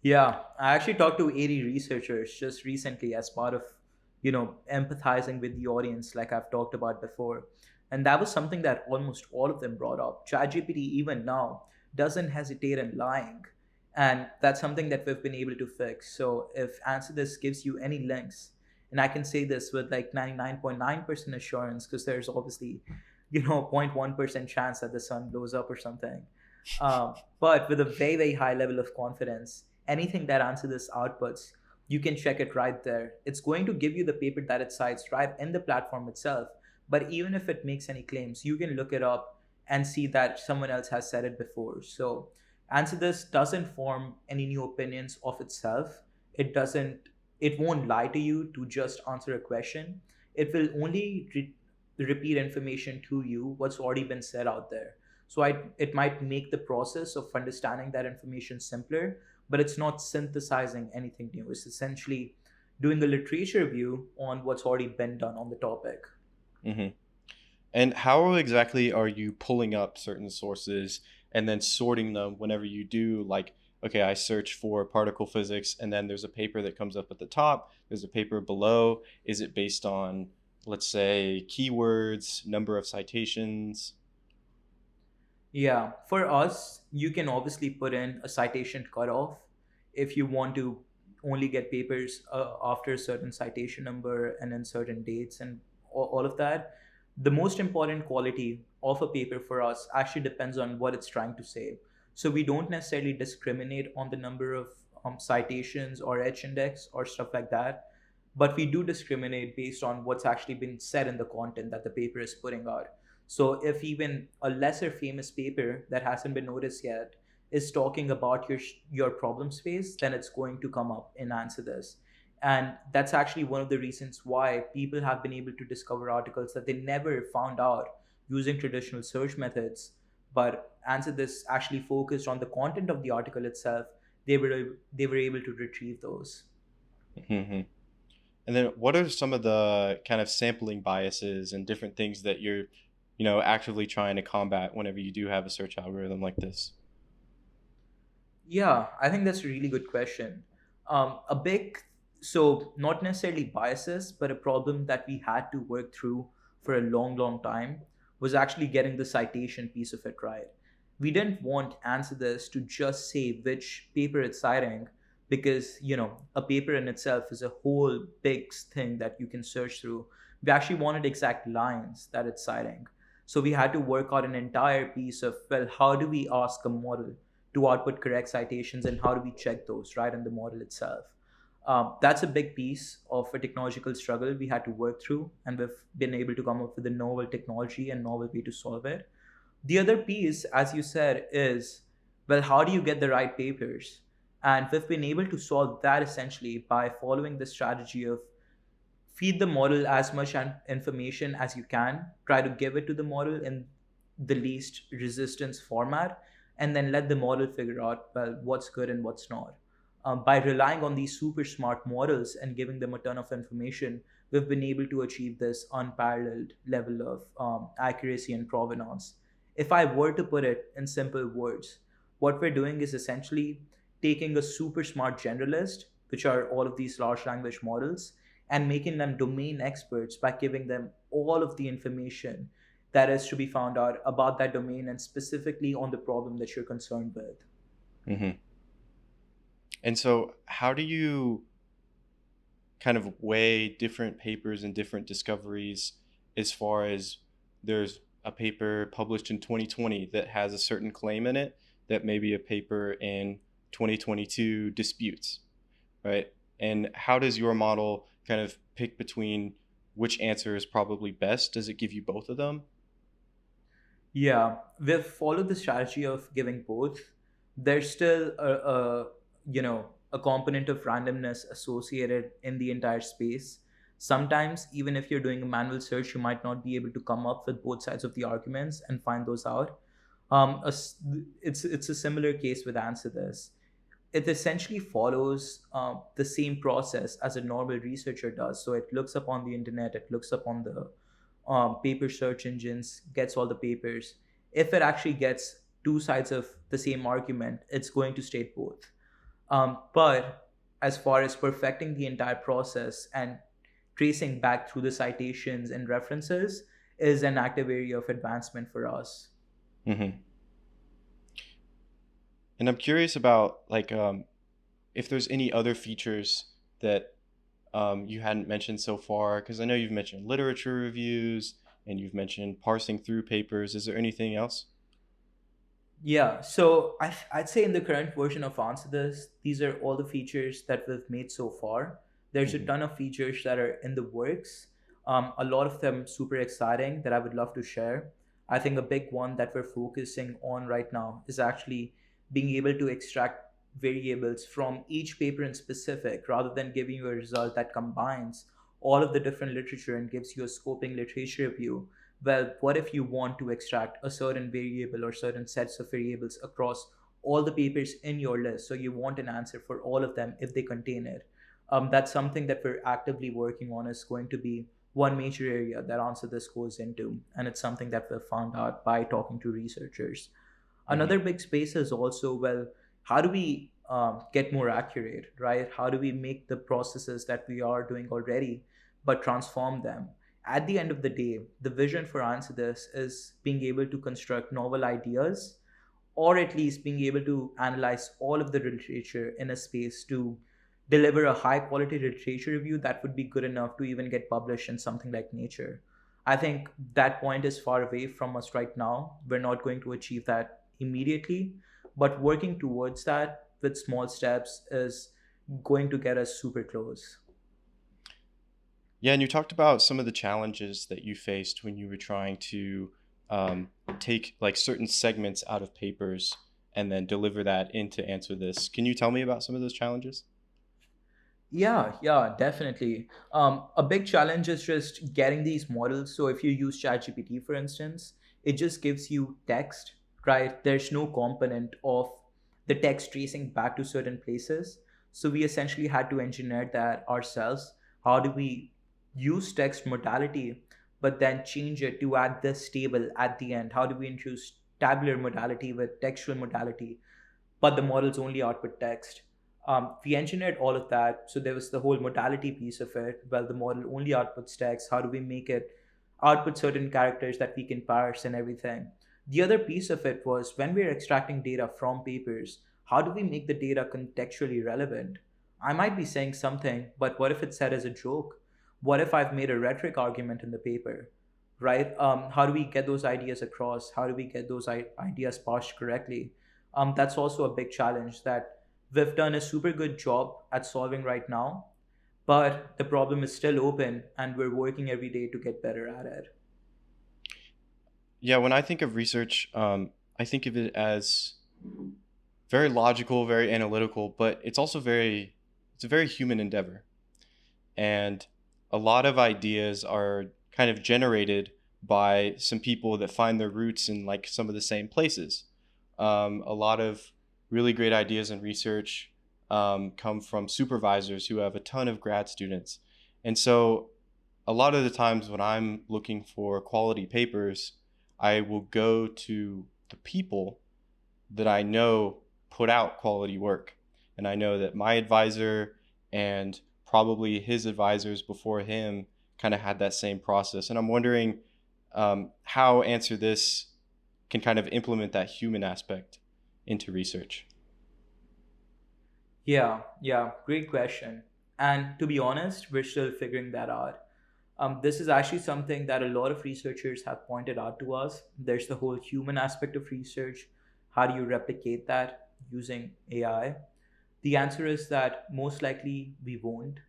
Yeah, I actually talked to 80 researchers just recently as part of, empathizing with the audience, like I've talked about before. And that was something that almost all of them brought up. ChatGPT, even now, doesn't hesitate in lying. And that's something that we've been able to fix. So if Answer This gives you any links, and I can say this with like 99.9% assurance, because there's obviously, 0.1% chance that the sun blows up or something. But with a very, very high level of confidence, anything that Answer This outputs, you can check it right there. It's going to give you the paper that it cites right in the platform itself. But even if it makes any claims, you can look it up and see that someone else has said it before. So Answer This doesn't form any new opinions of itself. It doesn't. It won't lie to you to just answer a question. It will only repeat information to you what's already been said out there. So it might make the process of understanding that information simpler, but it's not synthesizing anything new. It's essentially doing a literature review on what's already been done on the topic. Hmm. And how exactly are you pulling up certain sources and then sorting them whenever you do, like, okay, I search for particle physics and then there's a paper that comes up at the top, there's a paper below. Is it based on, let's say, keywords, number of citations? Yeah, for us, you can obviously put in a citation cutoff if you want to only get papers after a certain citation number and then certain dates and all of that. The most important quality of a paper for us actually depends on what it's trying to say. So we don't necessarily discriminate on the number of citations or H index or stuff like that, but we do discriminate based on what's actually been said in the content that the paper is putting out. So if even a lesser famous paper that hasn't been noticed yet is talking about your problem space, then it's going to come up in Answer This. And that's actually one of the reasons why people have been able to discover articles that they never found out using traditional search methods. But Answer This actually focused on the content of the article itself. They were able to retrieve those. Hmm. And then what are some of the kind of sampling biases and different things that you're, actively trying to combat whenever you do have a search algorithm like this? Yeah, I think that's a really good question. A big, so not necessarily biases, but a problem that we had to work through for a long, long time was actually getting the citation piece of it right. We didn't want Answer This to just say which paper it's citing, because a paper in itself is a whole big thing that you can search through. We actually wanted exact lines that it's citing. So we had to work out an entire piece of, well, how do we ask a model to output correct citations, and how do we check those right in the model itself? That's a big piece of a technological struggle we had to work through, and we've been able to come up with a novel technology and novel way to solve it. The other piece, as you said, is, well, how do you get the right papers? And we've been able to solve that essentially by following the strategy of feed the model as much information as you can, try to give it to the model in the least resistance format, and then let the model figure out, well, what's good and what's not. By relying on these super smart models and giving them a ton of information, we've been able to achieve this unparalleled level of accuracy and provenance. If I were to put it in simple words, what we're doing is essentially taking a super smart generalist, which are all of these large language models, and making them domain experts by giving them all of the information that is to be found out about that domain and specifically on the problem that you're concerned with. Hmm. And so, how do you kind of weigh different papers and different discoveries, as far as there's a paper published in 2020 that has a certain claim in it that maybe a paper in 2022 disputes, right? And how does your model kind of pick between which answer is probably best? Does it give you both of them? Yeah, we've followed the strategy of giving both. There's still a component of randomness associated in the entire space. Sometimes, even if you're doing a manual search, you might not be able to come up with both sides of the arguments and find those out. Um, a s- it's a similar case with Answer This. It essentially follows the same process as a normal researcher does. So it looks up on the internet, it looks up on the paper search engines, gets all the papers. If it actually gets two sides of the same argument, it's going to state both. But as far as perfecting the entire process and tracing back through the citations and references is an active area of advancement for us. Hmm. And I'm curious about if there's any other features that you hadn't mentioned so far, because I know you've mentioned literature reviews and you've mentioned parsing through papers. Is there anything else? Yeah, so I'd say in the current version of Answer This, these are all the features that we've made so far. There's a Hmm. ton of features that are in the works. A lot of them super exciting that I would love to share. I think a big one that we're focusing on right now is actually being able to extract variables from each paper in specific rather than giving you a result that combines all of the different literature and gives you a scoping literature review. Well, what if you want to extract a certain variable or certain sets of variables across all the papers in your list? So you want an answer for all of them if they contain it. That's something that we're actively working on, is going to be one major area that Answer This goes into. And it's something that we've found out by talking to researchers. Hmm. Another big space is also, well, how do we get more accurate, right? How do we make the processes that we are doing already but transform them? At the end of the day, the vision for Answer This is being able to construct novel ideas, or at least being able to analyze all of the literature in a space to deliver a high quality literature review that would be good enough to even get published in something like Nature. I think that point is far away from us right now. We're not going to achieve that immediately, but working towards that with small steps is going to get us super close. Yeah, and you talked about some of the challenges that you faced when you were trying to um, take like certain segments out of papers and then deliver that into Answer This. Can you tell me about some of those challenges? Yeah, yeah, definitely. A big challenge is just getting these models. So if you use ChatGPT, for instance, it just gives you text, right? There's no component of the text tracing back to certain places. So we essentially had to engineer that ourselves. How do we use text modality, but then change it to add this table at the end? How do we introduce tabular modality with textual modality, but the models only output text? We engineered all of that. So there was the whole modality piece of it. Well, the model only outputs text. How do we make it? output certain characters that we can parse and everything. The other piece of it was when we're extracting data from papers, how do we make the data contextually relevant? I might be saying something, but what if it's said as a joke? What if I've made a rhetoric argument in the paper? Right? How do we get those ideas across? How do we get those ideas parsed correctly? That's also a big challenge that we've done a super good job at solving right now, but the problem is still open and we're working every day to get better at it. Yeah, when I think of research, I think of it as very logical, very analytical, but it's a very human endeavor. And a lot of ideas are kind of generated by some people that find their roots in like some of the same places. A lot of really great ideas and research come from supervisors who have a ton of grad students. And so a lot of the times when I'm looking for quality papers, I will go to the people that I know put out quality work. And I know that my advisor and probably his advisors before him kind of had that same process. And I'm wondering how Answer This can kind of implement that human aspect into research. Yeah, great question. And to be honest, we're still figuring that out. This is actually something that a lot of researchers have pointed out to us. There's the whole human aspect of research. How do you replicate that using AI? The answer is that most likely we won't.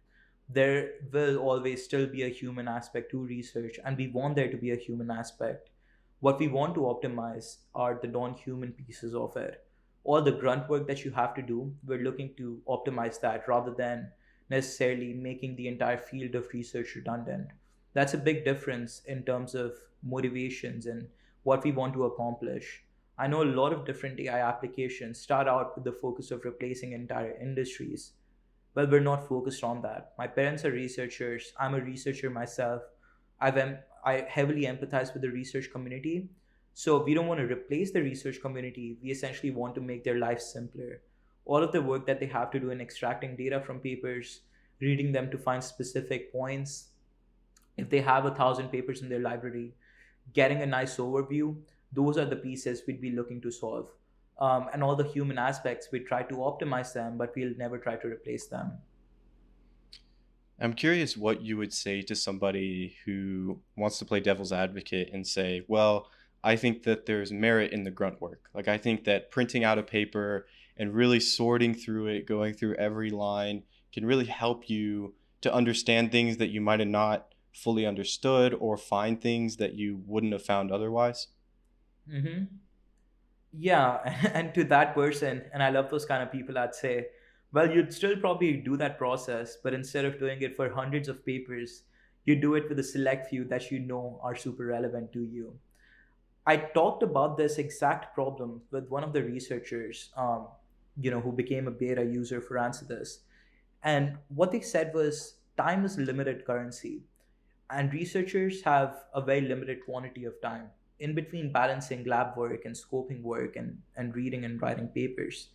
There will always still be a human aspect to research, and we want there to be a human aspect. What we want to optimize are the non human pieces of it. All the grunt work that you have to do, we're looking to optimize that rather than necessarily making the entire field of research redundant. That's a big difference in terms of motivations and what we want to accomplish. I know a lot of different AI applications start out with the focus of replacing entire industries. Well, we're not focused on that. My parents are researchers. I'm a researcher myself. I heavily empathize with the research community. So we don't want to replace the research community. We essentially want to make their lives simpler. All of the work that they have to do in extracting data from papers, reading them to find specific points, if they have 1,000 papers in their library, getting a nice overview, those are the pieces we'd be looking to solve. And all the human aspects, we try to optimize them, but we'll never try to replace them. I'm curious what you would say to somebody who wants to play devil's advocate and say, well, I think that there's merit in the grunt work. Like, I think that printing out a paper and really sorting through it, going through every line, can really help you to understand things that you might have not fully understood or find things that you wouldn't have found otherwise. Hmm. Yeah, and to that person, and I love those kind of people, I'd say, well, you'd still probably do that process, but instead of doing it for hundreds of papers, you do it with a select few that you know are super relevant to you. I talked about this exact problem with one of the researchers, who became a beta user for AnswerThis. And what they said was time is limited currency, and researchers have a very limited quantity of time in between balancing lab work and scoping work and reading and writing papers.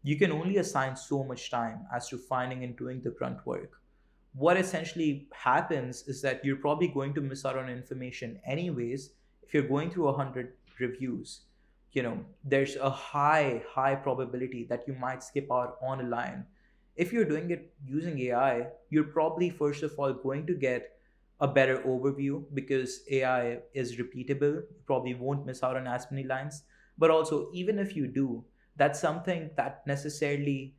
You can only assign so much time as to finding and doing the grunt work. What essentially happens is that you're probably going to miss out on information anyways if you're going through 100 reviews. There's a high probability that you might skip out on a line. If you're doing it using AI, you're probably first of all going to get a better overview because AI is repeatable. You probably won't miss out on as many lines. But also, even if you do, that's something that necessarily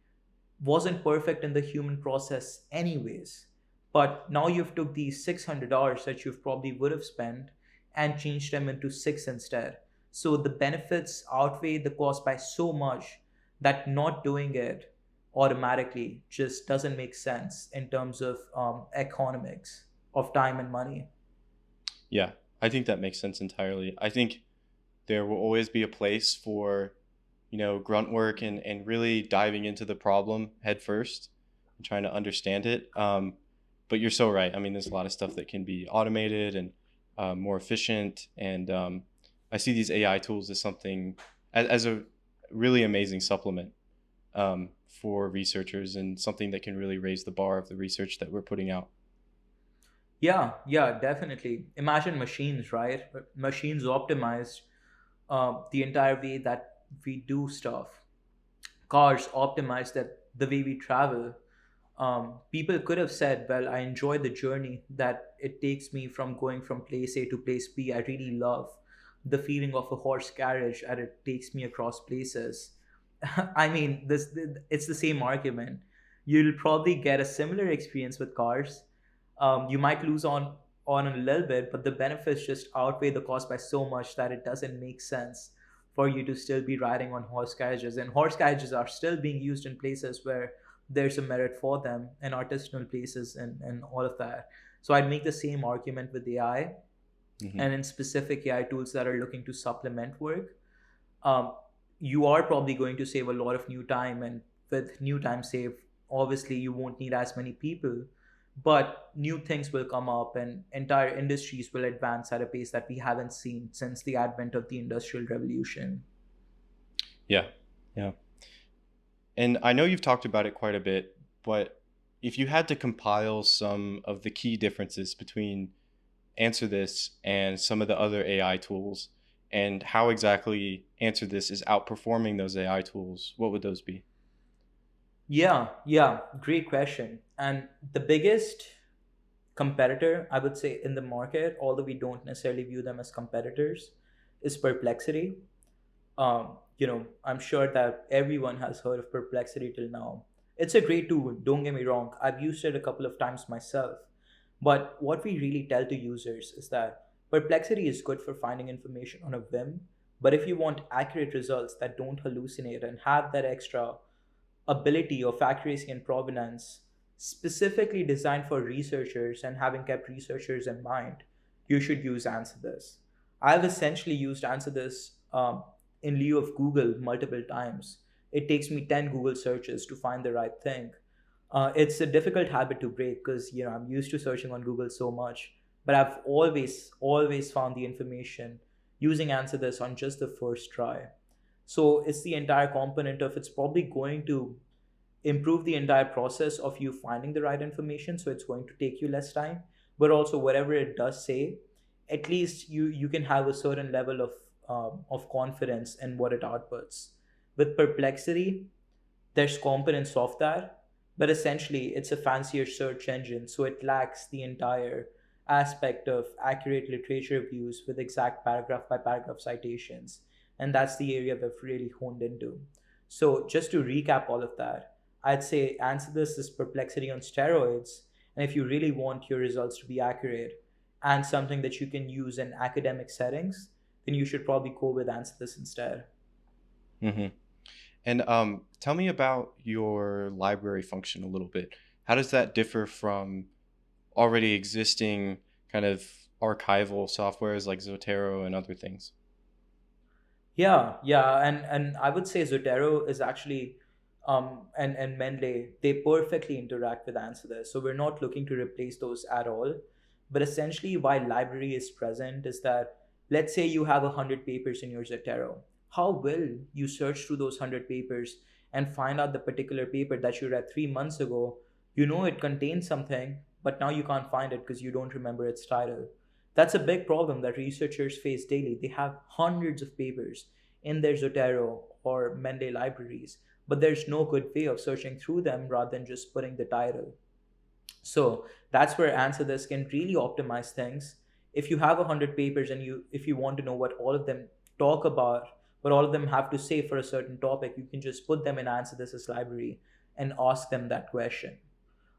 wasn't perfect in the human process anyways. But now you've took these $600 that you've probably would have spent and changed them into six instead. So the benefits outweigh the cost by so much that not doing it automatically just doesn't make sense in terms of economics of time and money. Yeah, I think that makes sense entirely. I think there will always be a place for, grunt work and really diving into the problem head first and trying to understand it. But you're so right. I mean, there's a lot of stuff that can be automated and more efficient. And I see these AI tools as something, as a really amazing supplement for researchers and something that can really raise the bar of the research that we're putting out. Yeah, definitely. Imagine machines, right? Machines optimized the entire way that we do stuff. Cars optimize that the way we travel. People could have said, well, I enjoy the journey that it takes me from going from place A to place B. I really love the feeling of a horse carriage and it takes me across places. I mean, it's the same argument. You'll probably get a similar experience with cars. You might lose on a little bit, but the benefits just outweigh the cost by so much that it doesn't make sense for you to still be riding on horse carriages. And horse carriages are still being used in places where there's a merit for them, and artisanal places and all of that. So I'd make the same argument with AI, Hmm. and in specific AI tools that are looking to supplement work. um, you are probably going to save a lot of new time, and with new time saved, obviously you won't need as many people, but new things will come up and entire industries will advance at a pace that we haven't seen since the advent of the industrial revolution. Yeah. Yeah. And I know you've talked about it quite a bit, but if you had to compile some of the key differences between Answer This and some of the other AI tools, and how exactly Answer This is outperforming those AI tools, what would those be? Yeah, great question. And the biggest competitor, I would say, in the market, although we don't necessarily view them as competitors, is Perplexity. I'm sure that everyone has heard of Perplexity till now. It's a great tool, don't get me wrong. I've used it a couple of times myself. But what we really tell to users is that Perplexity is good for finding information on a whim. But if you want accurate results that don't hallucinate and have that extra ability of accuracy and provenance, specifically designed for researchers and having kept researchers in mind, you should use AnswerThis. I've essentially used AnswerThis in lieu of Google multiple times. It takes me 10 Google searches to find the right thing. It's a difficult habit to break because I'm used to searching on Google so much, but I've always found the information using AnswerThis on just the first try. So it's the entire component of it's probably going to improve the entire process of you finding the right information, so it's going to take you less time, but also whatever it does say, at least you can have a certain level of confidence in what it outputs. With Perplexity, there's components of that, but essentially it's a fancier search engine, so it lacks the entire aspect of accurate literature reviews with exact paragraph by paragraph citations. And that's the area we've really honed into. So, just to recap all of that, I'd say Answer This is Perplexity on steroids. And if you really want your results to be accurate and something that you can use in academic settings, then you should probably go with Answer This instead. Hmm. And tell me about your library function a little bit. How does that differ from already existing kind of archival softwares like Zotero and other things? Yeah, and I would say Zotero is actually and Mendeley, they perfectly interact with AnswerThis. So we're not looking to replace those at all. But essentially, why library is present is that let's say you have 100 papers in your Zotero. How will you search through those 100 papers and find out the particular paper that you read 3 months ago? You know it contains something, but now you can't find it because you don't remember its title. That's a big problem that researchers face daily. They have hundreds of papers in their Zotero or Mendeley libraries, but there's no good way of searching through them rather than just putting the title. So that's where Answer This can really optimize things. If you have 100 papers and if you want to know what all of them talk about, what all of them have to say for a certain topic, you can just put them in Answer This's library and ask them that question.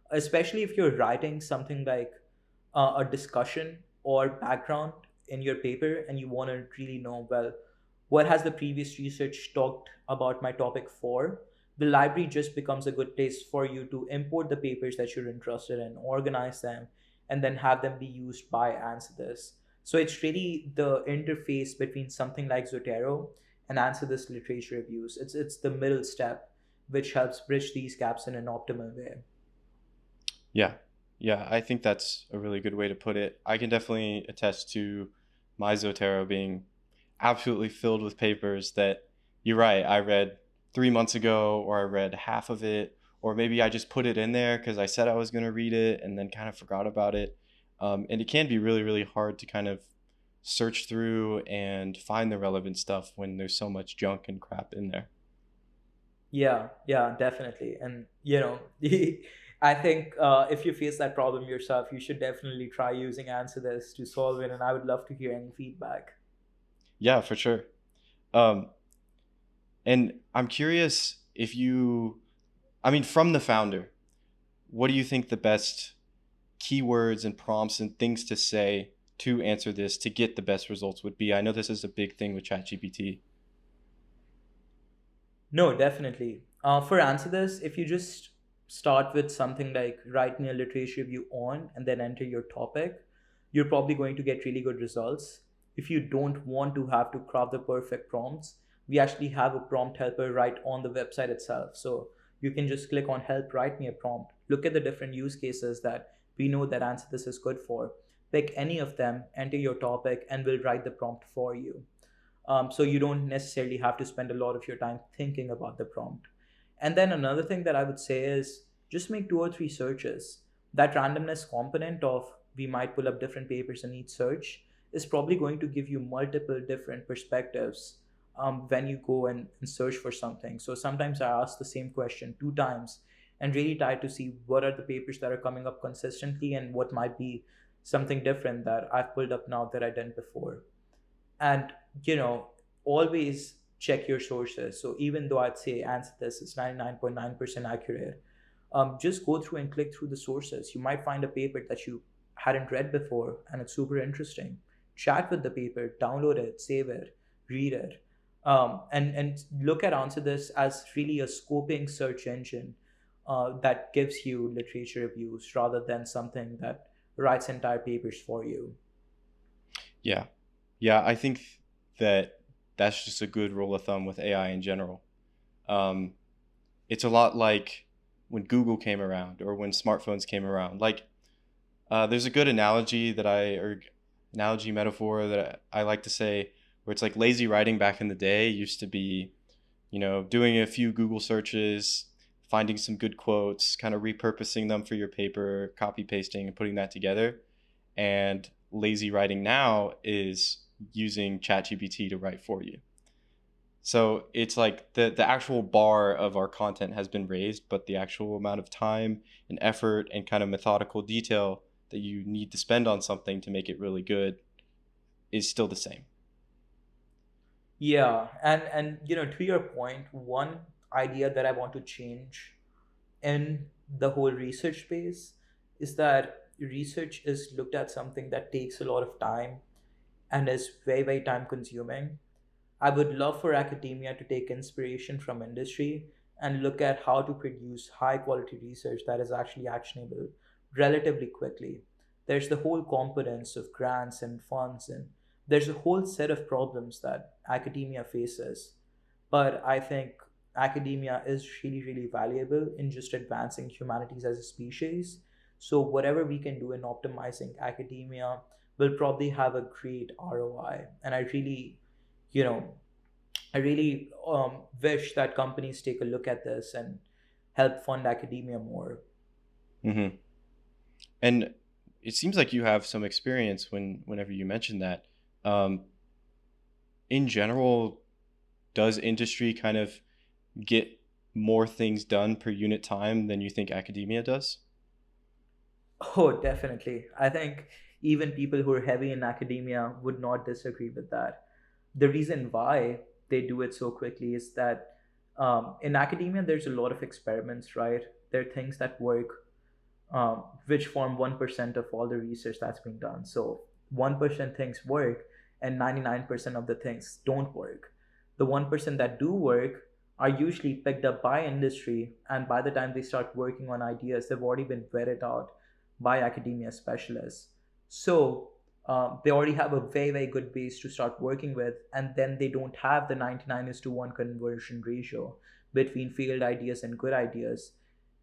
Especially if you're writing something like a discussion or background in your paper and you want to really know, well, what has the previous research talked about my topic for, the library just becomes a good place for you to import the papers that you're interested in, organize them, and then have them be used by Answer This. So it's really the interface between something like Zotero and Answer This literature reviews. It's the middle step which helps bridge these gaps in an optimal way. Yeah. Yeah, I think that's a really good way to put it. I can definitely attest to my Zotero being absolutely filled with papers that you're right, I read 3 months ago, or I read half of it, or maybe I just put it in there because I said I was going to read it and then kind of forgot about it. And it can be really, really hard to kind of search through and find the relevant stuff when there's so much junk and crap in there. Yeah, yeah, definitely. And I think if you face that problem yourself, you should definitely try using Answer This to solve it. And I would love to hear any feedback. Yeah, for sure. Um, and I'm curious if I mean, from the founder, what do you think the best keywords and prompts and things to say to answer this to get the best results would be? I know this is a big thing with ChatGPT. No, definitely. For Answer This, if you just start with something like write me a literature review on and then enter your topic, you're probably going to get really good results. If you don't want to have to craft the perfect prompts, we actually have a prompt helper right on the website itself. So you can just click on help, write me a prompt, look at the different use cases that we know that Answer This is good for. Pick any of them, enter your topic, and we'll write the prompt for you. So you don't necessarily have to spend a lot of your time thinking about the prompt. And then another thing that I would say is just make two or three searches. That randomness component of we might pull up different papers in each search is probably going to give you multiple different perspectives when you go and search for something. So sometimes I ask the same question two times and really try to see what are the papers that are coming up consistently and what might be something different that I've pulled up now that I didn't before. And you know always check your sources. So even though I'd say answer this is 99.9% accurate, just go through and click through the sources. You might find a paper that you hadn't read before and it's super interesting. Chat with the paper, download it, save it, read it, and look at answer this as really a scoping search engine that gives you literature reviews rather than something that writes entire papers for you. Yeah. Yeah, I think that that's just a good rule of thumb with AI in general. Um, it's a lot like when Google came around or when smartphones came around. Like, there's a good analogy metaphor that I like to say, where it's like lazy writing back in the day used to be, doing a few Google searches, finding some good quotes, kind of repurposing them for your paper, copy pasting, and putting that together. And lazy writing now is using ChatGPT to write for you. So it's like the actual bar of our content has been raised, but the actual amount of time and effort and kind of methodical detail that you need to spend on something to make it really good is still the same. Yeah, and to your point, one idea that I want to change in the whole research space is that research is looked at something that takes a lot of time and is very, very time consuming. I would love for academia to take inspiration from industry and look at how to produce high quality research that is actually actionable relatively quickly. There's the whole competence of grants and funds, and there's a whole set of problems that academia faces. But I think academia is really, really valuable in just advancing humanities as a species. So, whatever we can do in optimizing academia will probably have a great ROI. And you know, I really wish that companies take a look at this and help fund academia more. Hmm. And it seems like you have some experience whenever you mention that. Um, in general, does industry kind of get more things done per unit time than you think academia does? Oh, definitely. I think even people who are heavy in academia would not disagree with that. The reason why they do it so quickly is that in academia, there's a lot of experiments, right? There are things that work, which form 1% of all the research that's being done. So 1% things work, and 99% of the things don't work. The 1% that do work are usually picked up by industry, and by the time they start working on ideas, they've already been vetted out by academia specialists. So they already have a very, very good base to start working with, and then they don't have the 99 is to 1 conversion ratio between failed ideas and good ideas.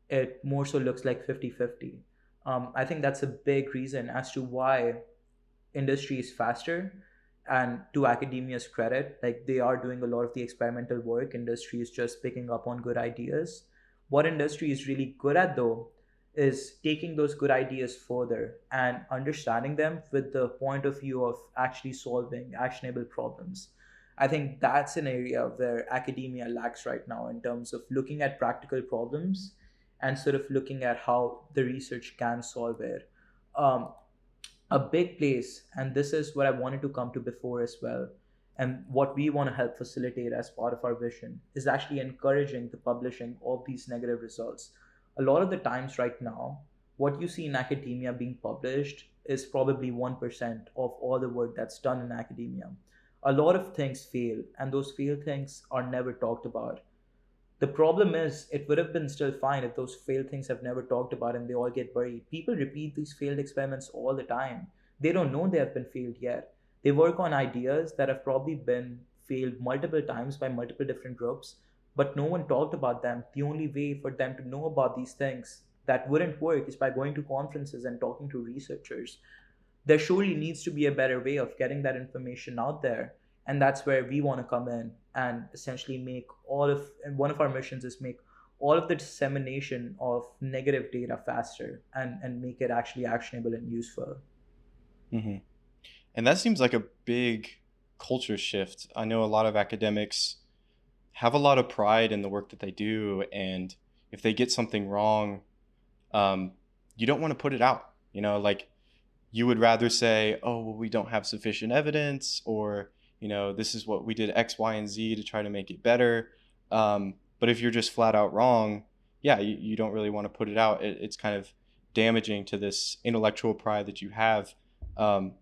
It more so looks like 50-50. I think that's a big reason as to why industry is faster. And to academia's credit, like they are doing a lot of the experimental work, industry is just picking up on good ideas. What industry is really good at though is taking those good ideas further and understanding them with the point of view of actually solving actionable problems. I think that's an area where academia lacks right now in terms of looking at practical problems and sort of looking at how the research can solve it. Um, a big place, and this is what I wanted to come to before as well, and what we want to help facilitate as part of our vision is actually encouraging the publishing of these negative results. A lot of the times right now, what you see in academia being published is probably 1% of all the work that's done in academia. A lot of things fail, and those failed things are never talked about. The problem is, it would have been still fine if those failed things have never talked about and they all get buried. People repeat these failed experiments all the time. They don't know they have been failed yet. They work on ideas that have probably been failed multiple times by multiple different groups, but no one talked about them. The only way for them to know about these things that wouldn't work is by going to conferences and talking to researchers. There surely needs to be a better way of getting that information out there, and that's where we want to come in and essentially make all of, and one of our missions is make all of the dissemination of negative data faster and make it actually actionable and useful. Hmm. And that seems like a big culture shift. I know a lot of academics have a lot of pride in the work that they do, and if they get something wrong, um, you don't want to put it out. Like, you would rather say, oh, well, we don't have sufficient evidence, or, this is what we did X, Y, and Z to try to make it better. But if you're just flat out wrong, yeah, you don't really want to put it out. It's kind of damaging to this intellectual pride that you have. Um,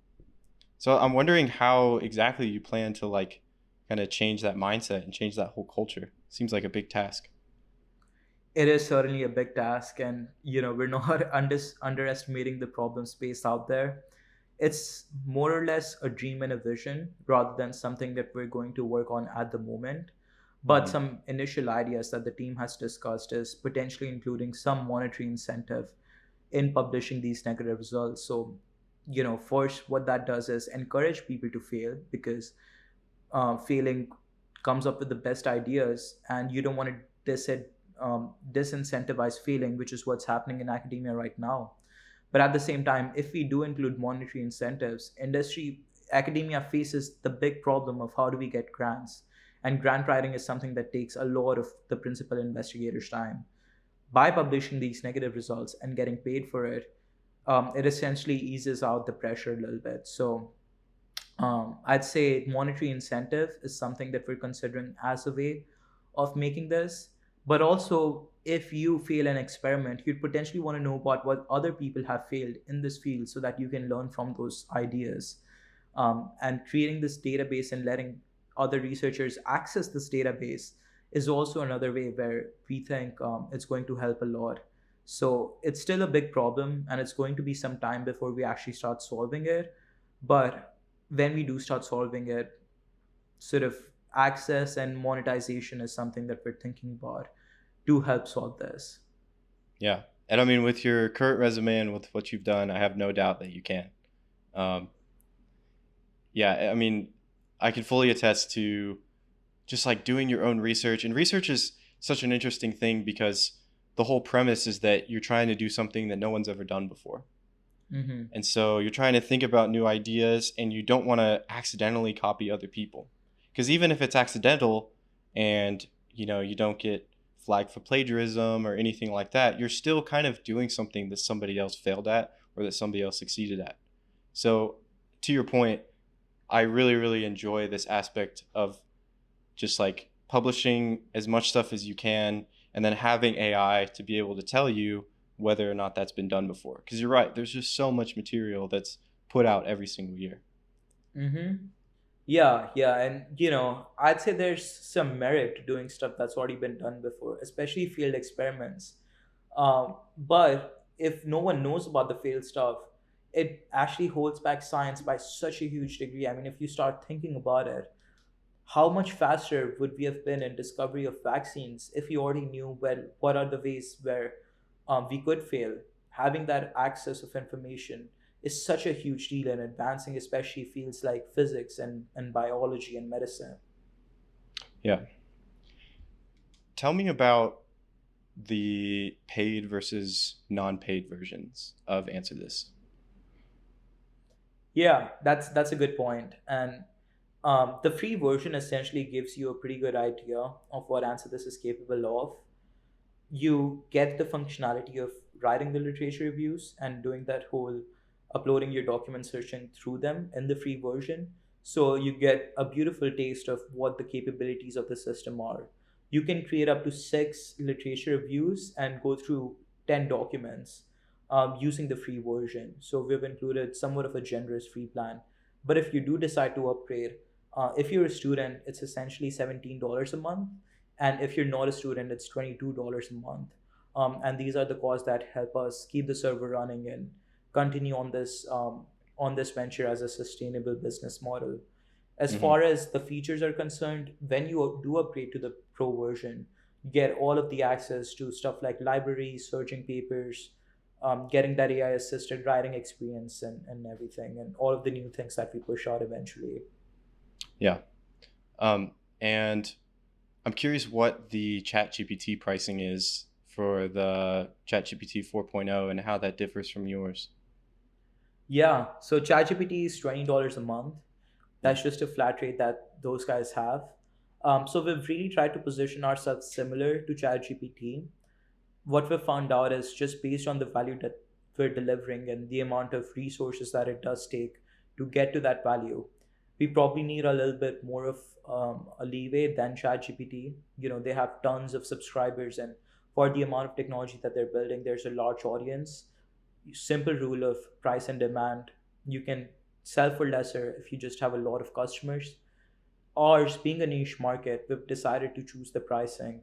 so I'm wondering how exactly you plan to like kind of change that mindset and change that whole culture. Seems like a big task. It is certainly a big task, and we're not underestimating the problem space out there. It's more or less a dream and a vision rather than something that we're going to work on at the moment. But Hmm. some initial ideas that the team has discussed is potentially including some monetary incentive in publishing these negative results. So, first, what that does is encourage people to fail, because failing comes up with the best ideas, and you don't want to disincentivize failing, which is what's happening in academia right now. But at the same time, if we do include monetary incentives, academia faces the big problem of how do we get grants. And grant writing is something that takes a lot of the principal investigator's time. By publishing these negative results and getting paid for it, it essentially eases out the pressure a little bit. So I'd say monetary incentive is something that we're considering as a way of making this. But also, if you fail an experiment, you'd potentially want to know about what other people have failed in this field so that you can learn from those ideas. And creating this database and letting other researchers access this database is also another way where we think it's going to help a lot. So it's still a big problem, and it's going to be some time before we actually start solving it. But when we do start solving it, sort of access and monetization is something that we're thinking about to help solve this. Yeah. And I mean, with your current resume and with what you've done, I have no doubt that you can. Um, yeah, I mean, I can fully attest to just like doing your own research. And research is such an interesting thing because the whole premise is that you're trying to do something that no one's ever done before. Hmm. And so you're trying to think about new ideas and you don't want to accidentally copy other people. Because even if it's accidental and you don't get flagged for plagiarism or anything like that, you're still kind of doing something that somebody else failed at or that somebody else succeeded at. So to your point, I really, really enjoy this aspect of just like publishing as much stuff as you can and then having AI to be able to tell you whether or not that's been done before. Because you're right, there's just so much material that's put out every single year. Hmm. Yeah, yeah, and I'd say there's some merit to doing stuff that's already been done before, especially field experiments. But if no one knows about the failed stuff, it actually holds back science by such a huge degree. I mean, if you start thinking about it, how much faster would we have been in discovery of vaccines if we already knew, well, what are the ways where we could fail? Having that access of information is such a huge deal in advancing, especially fields like physics and biology and medicine. Yeah. Tell me about the paid versus non-paid versions of AnswerThis? Yeah, that's a good point. And the free version essentially gives you a pretty good idea of what AnswerThis is capable of. You get the functionality of writing the literature reviews and doing that whole uploading your documents, searching through them in the free version. So you get a beautiful taste of what the capabilities of the system are. You can create up to 6 literature reviews and go through 10 documents using the free version. So we've included somewhat of a generous free plan. But if you do decide to upgrade, if you're a student, it's essentially $17 a month, and if you're not a student, it's $22 a month. And these are the costs that help us keep the server running and continue on this venture as a sustainable business model. As Mm-hmm. far as the features are concerned, when you do upgrade to the pro version, you get all of the access to stuff like libraries, searching papers, getting that AI assisted writing experience, and everything, and all of the new things that we push out eventually. Yeah. And I'm curious what the ChatGPT pricing is for the ChatGPT 4.0 and how that differs from yours. Yeah, so ChatGPT is $20 a month. Mm. That's just a flat rate that those guys have. So we've really tried to position ourselves similar to ChatGPT. What we found out is just based on the value that we're delivering and the amount of resources that it does take to get to that value, we probably need a little bit more of a leeway than ChatGPT. You know, they have tons of subscribers, and for the amount of technology that they're building, there's a large audience. Simple rule of price and demand. You can sell for lesser if you just have a lot of customers. Ours being a niche market, we've decided to choose the pricing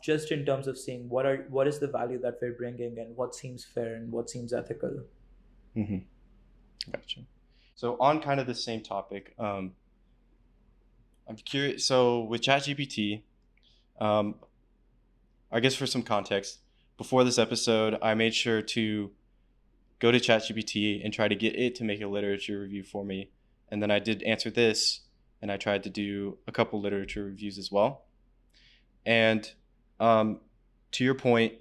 just in terms of seeing what is the value that we're bringing and what seems fair and what seems ethical. Mm-hmm. Gotcha. So on kind of the same topic, I'm curious. So with ChatGPT, um, I guess for some context, before this episode, I made sure to go to ChatGPT and try to get it to make a literature review for me. And then I did answer this, and I tried to do a couple literature reviews as well. And um, to your point,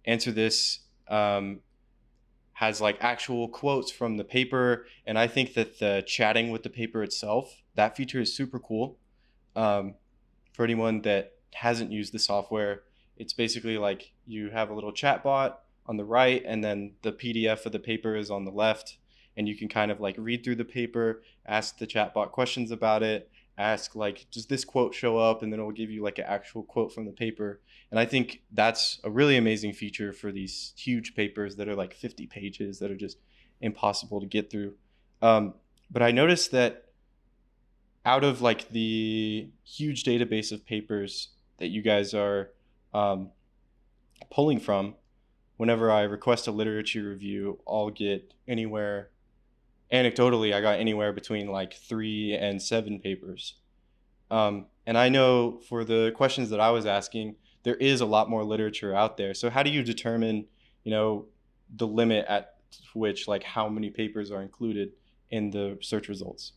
answer this has like actual quotes from the paper, and I think that the chatting with the paper itself, that feature is super cool. Um, for anyone that hasn't used the software, it's basically like you have a little chat bot on the right, and then the PDF of the paper is on the left, and you can kind of like read through the paper, ask the chatbot questions about it, ask like, does this quote show up, and then it will give you like an actual quote from the paper. And I think that's a really amazing feature for these huge papers that are like 50 pages that are just impossible to get through. Um, but I noticed that out of like the huge database of papers that you guys are um, pulling from, whenever I request a literature review, I'll get anywhere, anecdotally, I got anywhere between like 3 and 7 papers. And I know for the questions that I was asking, there is a lot more literature out there. So how do you determine, you know, the limit at which like how many papers are included in the search results?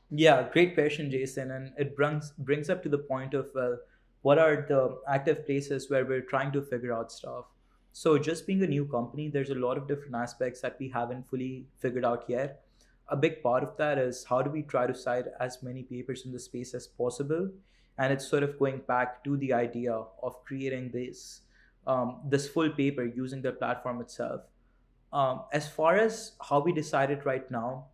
Yeah, great question, Jason. And it brings up to the point of, well, what are the active places where we're trying to figure out stuff? So just being a new company, there's a lot of different aspects that we haven't fully figured out yet. A big part of that is how do we try to cite as many papers in the space as possible? And it's sort of going back to the idea of creating this full paper using the platform itself. As far as how we decided right now,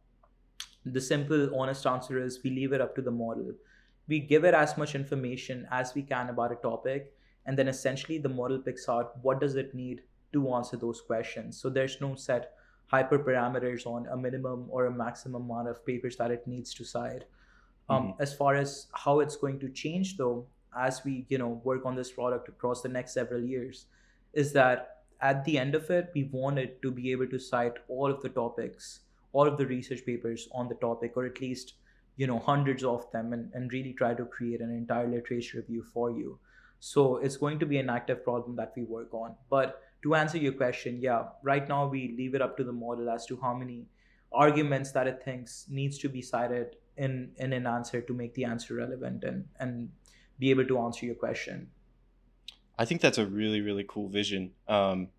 the simple, honest answer is we leave it up to the model. We give it as much information as we can about a topic, and then essentially the model picks out what does it need to answer those questions. So there's no set hyperparameters on a minimum or a maximum amount of papers that it needs to cite. Mm-hmm. As far as how it's going to change, though, as we work on this product across the next several years, is that at the end of it, we want it to be able to cite all of the topics, all of the research papers on the topic, or at least hundreds of them, and really try to create an entire literature review for you. So it's going to be an active problem that we work on. But to answer your question, yeah, right now we leave it up to the model as to how many arguments that it thinks needs to be cited in an answer to make the answer relevant and be able to answer your question. I think that's a really, really cool vision. An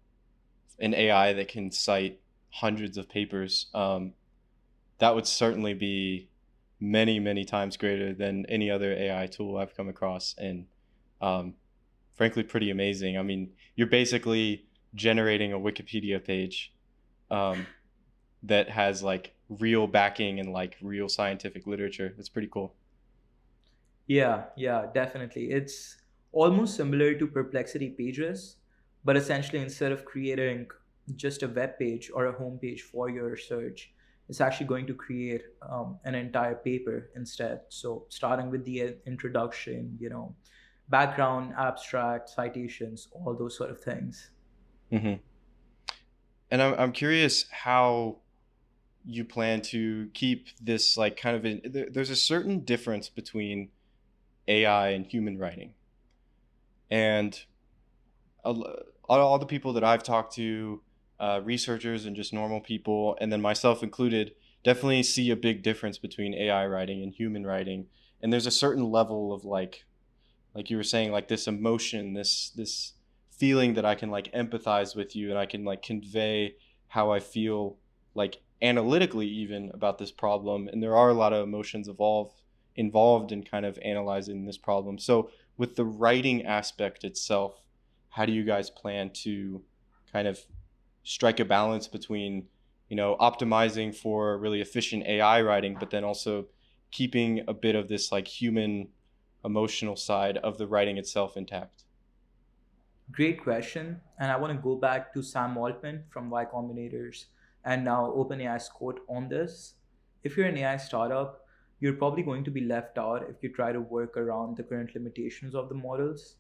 AI that can cite hundreds of papers. That would certainly be many, many times greater than any other AI tool I've come across, and um, frankly, pretty amazing. I mean, you're basically generating a Wikipedia page um, that has like real backing and like real scientific literature. That's pretty cool. Yeah, yeah, definitely. It's almost similar to Perplexity pages, but essentially instead of creating just a web page or a home page for your search, it's actually going to create an entire paper instead. So starting with the introduction, background, abstract, citations, all those sort of things. Hmm. And I'm curious how you plan to keep this like kind of there's a certain difference between AI and human writing. And all the people that I've talked to, researchers and just normal people, and then myself included, definitely see a big difference between AI writing and human writing. And there's a certain level of like you were saying, like this emotion, this feeling that I can like empathize with you, and I can like convey how I feel, like analytically even about this problem. And there are a lot of emotions involved in kind of analyzing this problem. So with the writing aspect itself, how do you guys plan to kind of strike a balance between, optimizing for really efficient AI writing, but then also keeping a bit of this like human emotional side of the writing itself intact? Great question. And I want to go back to Sam Altman from Y Combinator's and now OpenAI's quote on this. If you're an AI startup, you're probably going to be left out if you try to work around the current limitations of the models,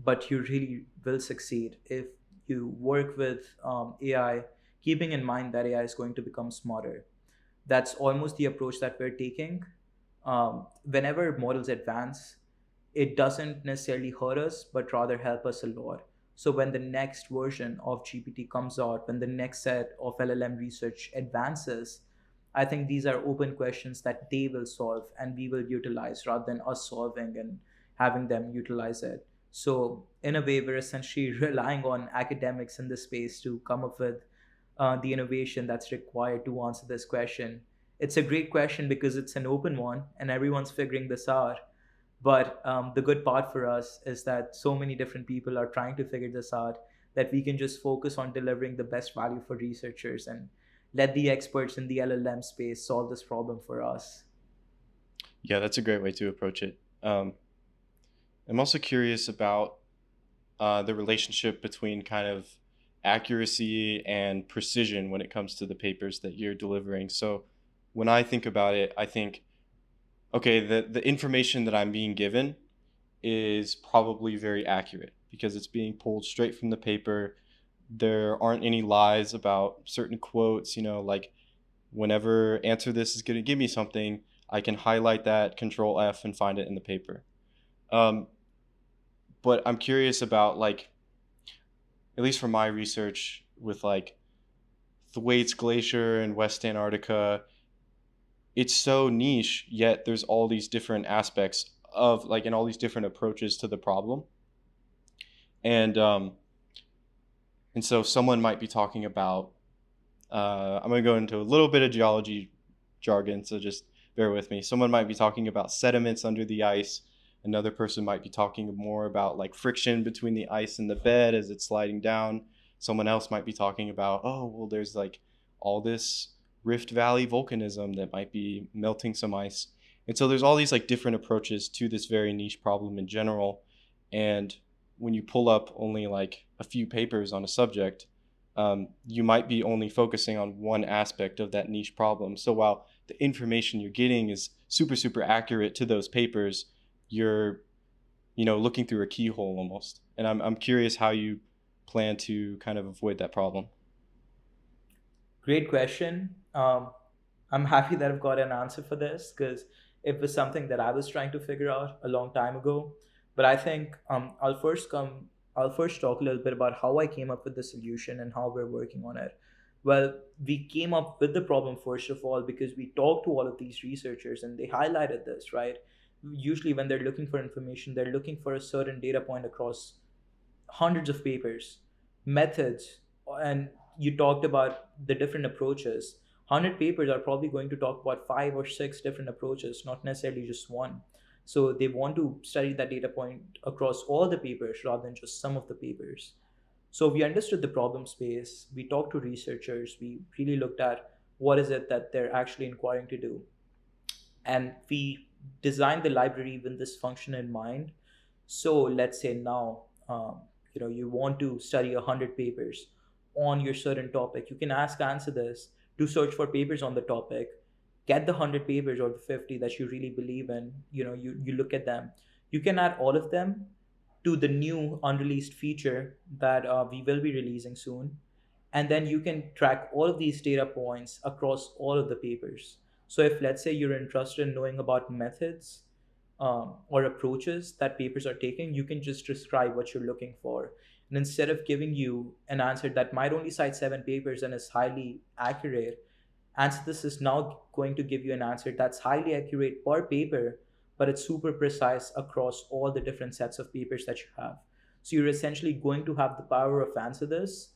but you really will succeed if you work with AI, keeping in mind that AI is going to become smarter. That's almost the approach that we're taking. Whenever models advance, it doesn't necessarily hurt us, but rather help us a lot. So when the next version of GPT comes out, when the next set of LLM research advances, I think these are open questions that they will solve and we will utilize rather than us solving and having them utilize it. So in a way, we're essentially relying on academics in this space to come up with the innovation that's required to answer this question. It's a great question because it's an open one and everyone's figuring this out. But the good part for us is that so many different people are trying to figure this out that we can just focus on delivering the best value for researchers and let the experts in the LLM space solve this problem for us. Yeah, that's a great way to approach it. I'm also curious about the relationship between kind of accuracy and precision when it comes to the papers that you're delivering. So when I think about it, I think, okay, the information that I'm being given is probably very accurate because it's being pulled straight from the paper. There aren't any lies about certain quotes, like whenever answer this is going to give me something, I can highlight that, control F, and find it in the paper. Um, but I'm curious about like, at least from my research with like Thwaites Glacier and West Antarctica, it's so niche, yet there's all these different aspects of like, and all these different approaches to the problem. And and so someone might be talking about, I'm going to go into a little bit of geology jargon, so just bear with me. Someone might be talking about sediments under the ice. Another person might be talking more about like friction between the ice and the bed as it's sliding down. Someone else might be talking about, oh, well, there's like all this Rift Valley volcanism that might be melting some ice. And so there's all these like different approaches to this very niche problem in general. And when you pull up only like a few papers on a subject, you might be only focusing on one aspect of that niche problem. So while the information you're getting is super, super accurate to those papers, you're, looking through a keyhole almost. And I'm curious how you plan to kind of avoid that problem. Great question. I'm happy that I've got an answer for this because it was something that I was trying to figure out a long time ago. But I think I'll first talk a little bit about how I came up with the solution and how we're working on it. Well, we came up with the problem first of all because we talked to all of these researchers and they highlighted this, right? Usually, when they're looking for information, they're looking for a certain data point across hundreds of papers, methods, and you talked about the different approaches. 100 papers are probably going to talk about five or six different approaches, not necessarily just one. So they want to study that data point across all the papers rather than just some of the papers. So we understood the problem space, we talked to researchers, we really looked at what is it that they're actually inquiring to do, and we designed the library with this function in mind. So let's say now, you want to study 100 papers on your certain topic. You can ask Answer This to search for papers on the topic, get the 100 papers or the 50 that you really believe in. You look at them. You can add all of them to the new unreleased feature that we will be releasing soon, and then you can track all of these data points across all of the papers. So if, let's say, you're interested in knowing about methods or approaches that papers are taking, you can just describe what you're looking for. And instead of giving you an answer that might only cite seven papers and is highly accurate, AnswerThis is now going to give you an answer that's highly accurate per paper, but it's super precise across all the different sets of papers that you have. So you're essentially going to have the power of AnswerThis,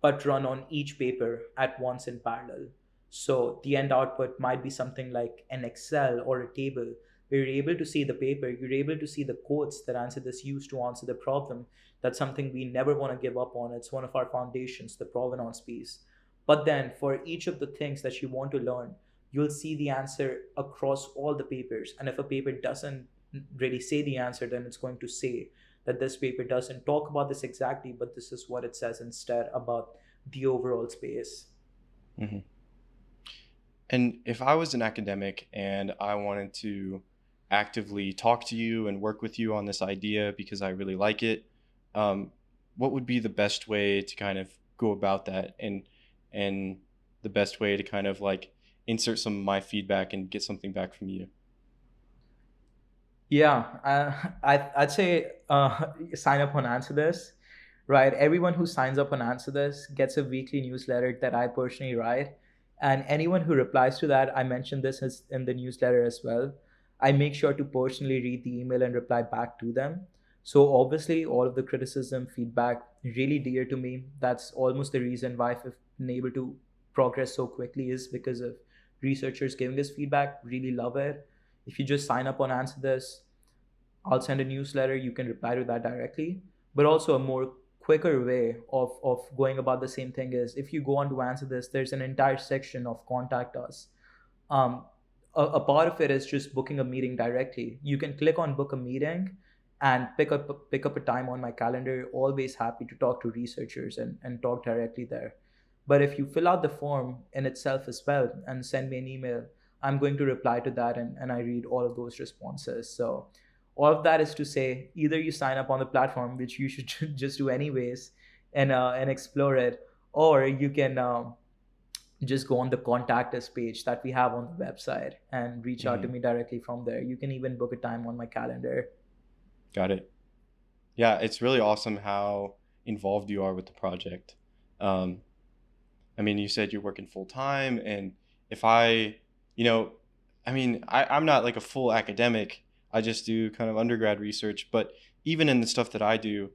but run on each paper at once in parallel. So the end output might be something like an Excel or a table where you're able to see the paper, you're able to see the quotes that AnswerThis used to answer the problem. That's something we never want to give up on. It's one of our foundations, the provenance piece. But then for each of the things that you want to learn, you'll see the answer across all the papers. And if a paper doesn't really say the answer, then it's going to say that this paper doesn't talk about this exactly, but this is what it says instead about the overall space. Hmm. And if I was an academic and I wanted to actively talk to you and work with you on this idea because I really like it, what would be the best way to kind of go about that, and the best way to kind of like insert some of my feedback and get something back from you? Yeah, I'd say sign up on Answer This, right? Everyone who signs up on Answer This gets a weekly newsletter that I personally write. And anyone who replies to that, I mentioned this in the newsletter as well. I make sure to personally read the email and reply back to them. So obviously, all of the criticism, feedback, really dear to me. That's almost the reason why I've been able to progress so quickly, is because of researchers giving us feedback. Really love it. If you just sign up on Answer This, I'll send a newsletter. You can reply to that directly. But also a more quicker way of going about the same thing is, if you go on to Answer This, there's an entire section of contact us. Um, a part of it is just booking a meeting directly. You can click on book a meeting and pick up a time on my calendar. Always happy to talk to researchers and talk directly there. But if you fill out the form in itself as well and send me an email, I'm going to reply to that, and I read all of those responses. So all of that is to say, either you sign up on the platform, which you should just do anyways, and explore it, or you can just go on the contact us page that we have on the website and reach out to Hmm. me directly from there. You can even book a time on my calendar. Got it. Yeah, it's really awesome how involved you are with the project. Um, I mean, you said you're working full time, and if I, you know, I mean, I'm not like a full academic. I just do kind of undergrad research. But even in the stuff that I do,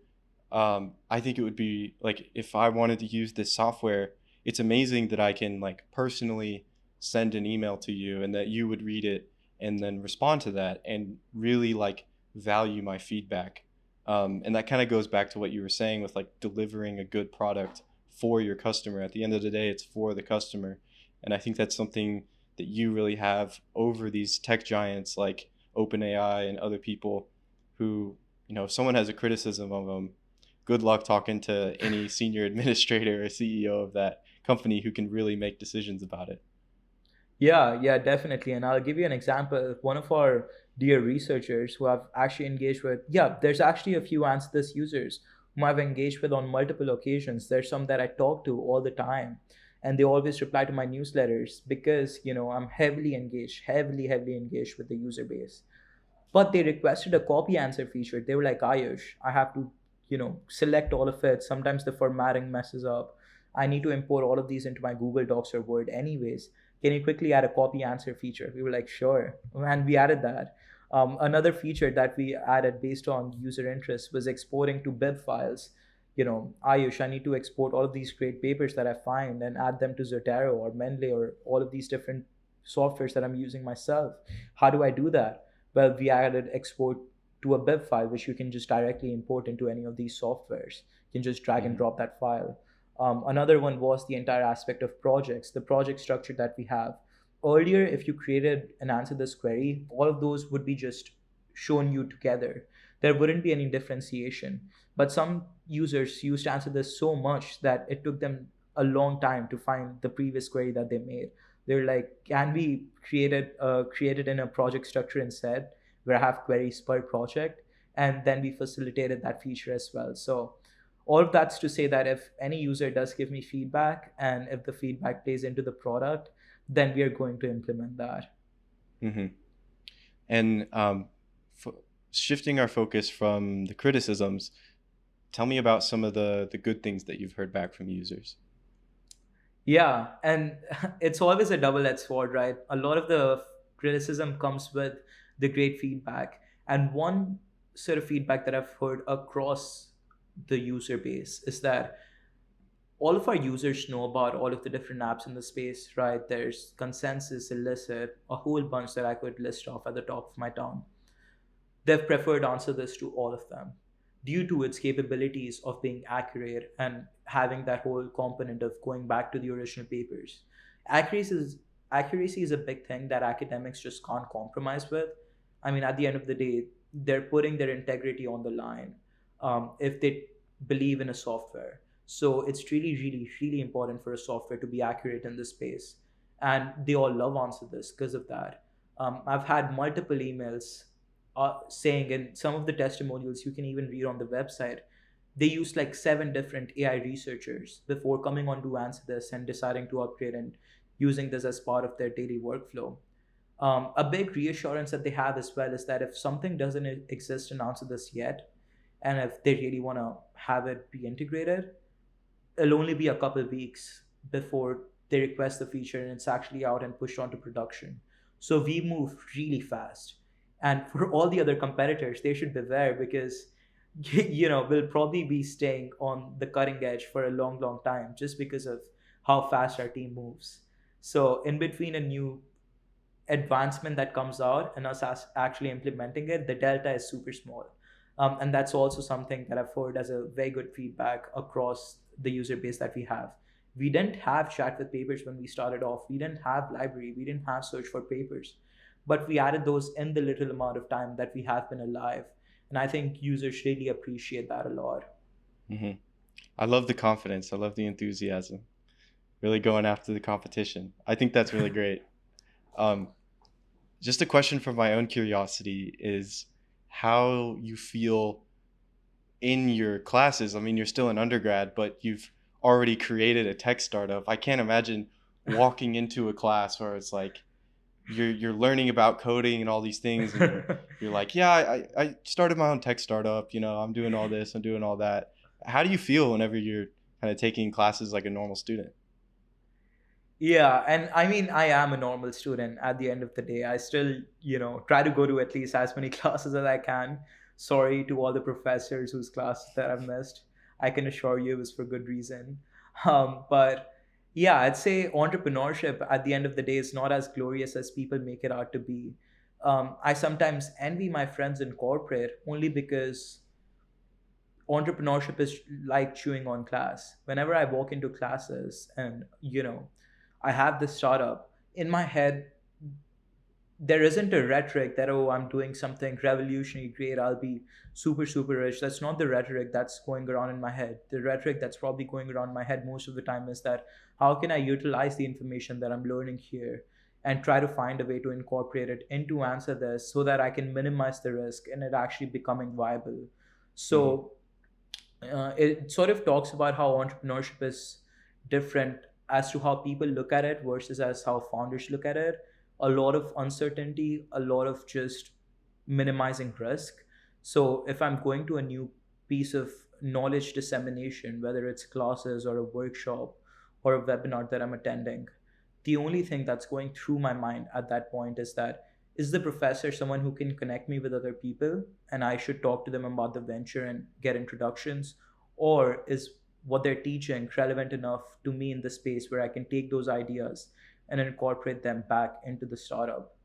I think it would be like, if I wanted to use this software, it's amazing that I can like personally send an email to you and that you would read it and then respond to that and really like value my feedback. And that kind of goes back to what you were saying with like delivering a good product for your customer. At the end of the day, it's for the customer. And I think that's something that you really have over these tech giants like OpenAI and other people who, if someone has a criticism of them, good luck talking to any senior administrator or CEO of that company who can really make decisions about it. Yeah, yeah, definitely. And I'll give you an example. One of our dear researchers who I've actually engaged with, yeah, there's actually a few Answers users whom I've engaged with on multiple occasions. There's some that I talk to all the time, and they always reply to my newsletters because, I'm heavily engaged, heavily engaged with the user base. But they requested a copy answer feature. They were like, Ayush, I have to, select all of it. Sometimes the formatting messes up. I need to import all of these into my Google Docs or Word anyways. Can you quickly add a copy answer feature? We were like, sure. And we added that. Another feature that we added based on user interest was exporting to bib files. Ayush, I need to export all of these great papers that I find and add them to Zotero or Mendeley or all of these different softwares that I'm using myself. How do I do that? Well, we added export to a bib file, which you can just directly import into any of these softwares. You can just drag and Hmm. drop that file. Another one was the entire aspect of projects, the project structure that we have. Earlier, if you created an answer this query, all of those would be just shown you together. There wouldn't be any differentiation. But some users used to answer this so much that it took them a long time to find the previous query that they made. They're like, can we create it in a project structure instead, where I have queries per project? And then we facilitated that feature as well. So all of that's to say that if any user does give me feedback and if the feedback plays into the product, then we are going to implement that. Hmm. And f- shifting our focus from the criticisms, tell me about some of the good things that you've heard back from users. Yeah, and it's always a double-edged sword, right? A lot of the criticism comes with the great feedback. And one sort of feedback that I've heard across the user base is that all of our users know about all of the different apps in the space, right? There's Consensus, Illicit, a whole bunch that I could list off at the top of my tongue. They've preferred answer this to all of them due to its capabilities of being accurate and having that whole component of going back to the original papers. Accuracy is, accuracy is a big thing that academics just can't compromise with. I mean, at the end of the day, they're putting their integrity on the line if they believe in a software. So it's really, really, really important for a software to be accurate in this space. And they all love answer this because of that. I've had multiple emails saying, and some of the testimonials you can even read on the website, they used like seven different AI researchers before coming on to answer this and deciding to upgrade and using this as part of their daily workflow. A big reassurance that they have as well is that if something doesn't exist in answer this yet, and if they really want to have it be integrated, it'll only be a couple weeks before they request the feature and it's actually out and pushed onto production. So we move really fast. And for all the other competitors, they should beware because we'll probably be staying on the cutting edge for a long, long time just because of how fast our team moves. So in between a new advancement that comes out and us actually implementing it, the delta is super small. And that's also something that I've heard as a very good feedback across the user base that we have. We didn't have chat with papers when we started off. We didn't have library. We didn't have search for papers. But we added those in the little amount of time that we have been alive. And I think users really appreciate that a lot. Hmm. I love the confidence. I love the enthusiasm. Really going after the competition. I think that's really great. Um, just a question from my own curiosity is how you feel in your classes. I mean, you're still an undergrad, but you've already created a tech startup. I can't imagine walking into a class where it's like you're learning about coding and all these things, and you're like, yeah, I started my own tech startup. I'm doing all this, I'm doing all that. How do you feel whenever you're kind of taking classes like a normal student? Yeah, and I mean, I am a normal student at the end of the day. I still, try to go to at least as many classes as I can. Sorry to all the professors whose classes that I've missed. I can assure you it was for good reason. But yeah, I'd say entrepreneurship at the end of the day is not as glorious as people make it out to be. I sometimes envy my friends in corporate only because entrepreneurship is like chewing on class. Whenever I walk into classes and I have this startup in my head, there isn't a rhetoric that, oh, I'm doing something revolutionary great, I'll be super super rich. That's not the rhetoric that's going around in my head. The rhetoric that's probably going around my head most of the time is that how can I utilize the information that I'm learning here and try to find a way to incorporate it into answer this so that I can minimize the risk and it actually becoming viable. Hmm. So it sort of talks about how entrepreneurship is different as to how people look at it versus as how founders look at it. A lot of uncertainty, a lot of just minimizing risk. So if I'm going to a new piece of knowledge dissemination, whether it's classes or a workshop or a webinar that I'm attending, the only thing that's going through my mind at that point is that, is the professor someone who can connect me with other people and I should talk to them about the venture and get introductions? Or is what they're teaching relevant enough to me in the space where I can take those ideas and incorporate them back into the startup?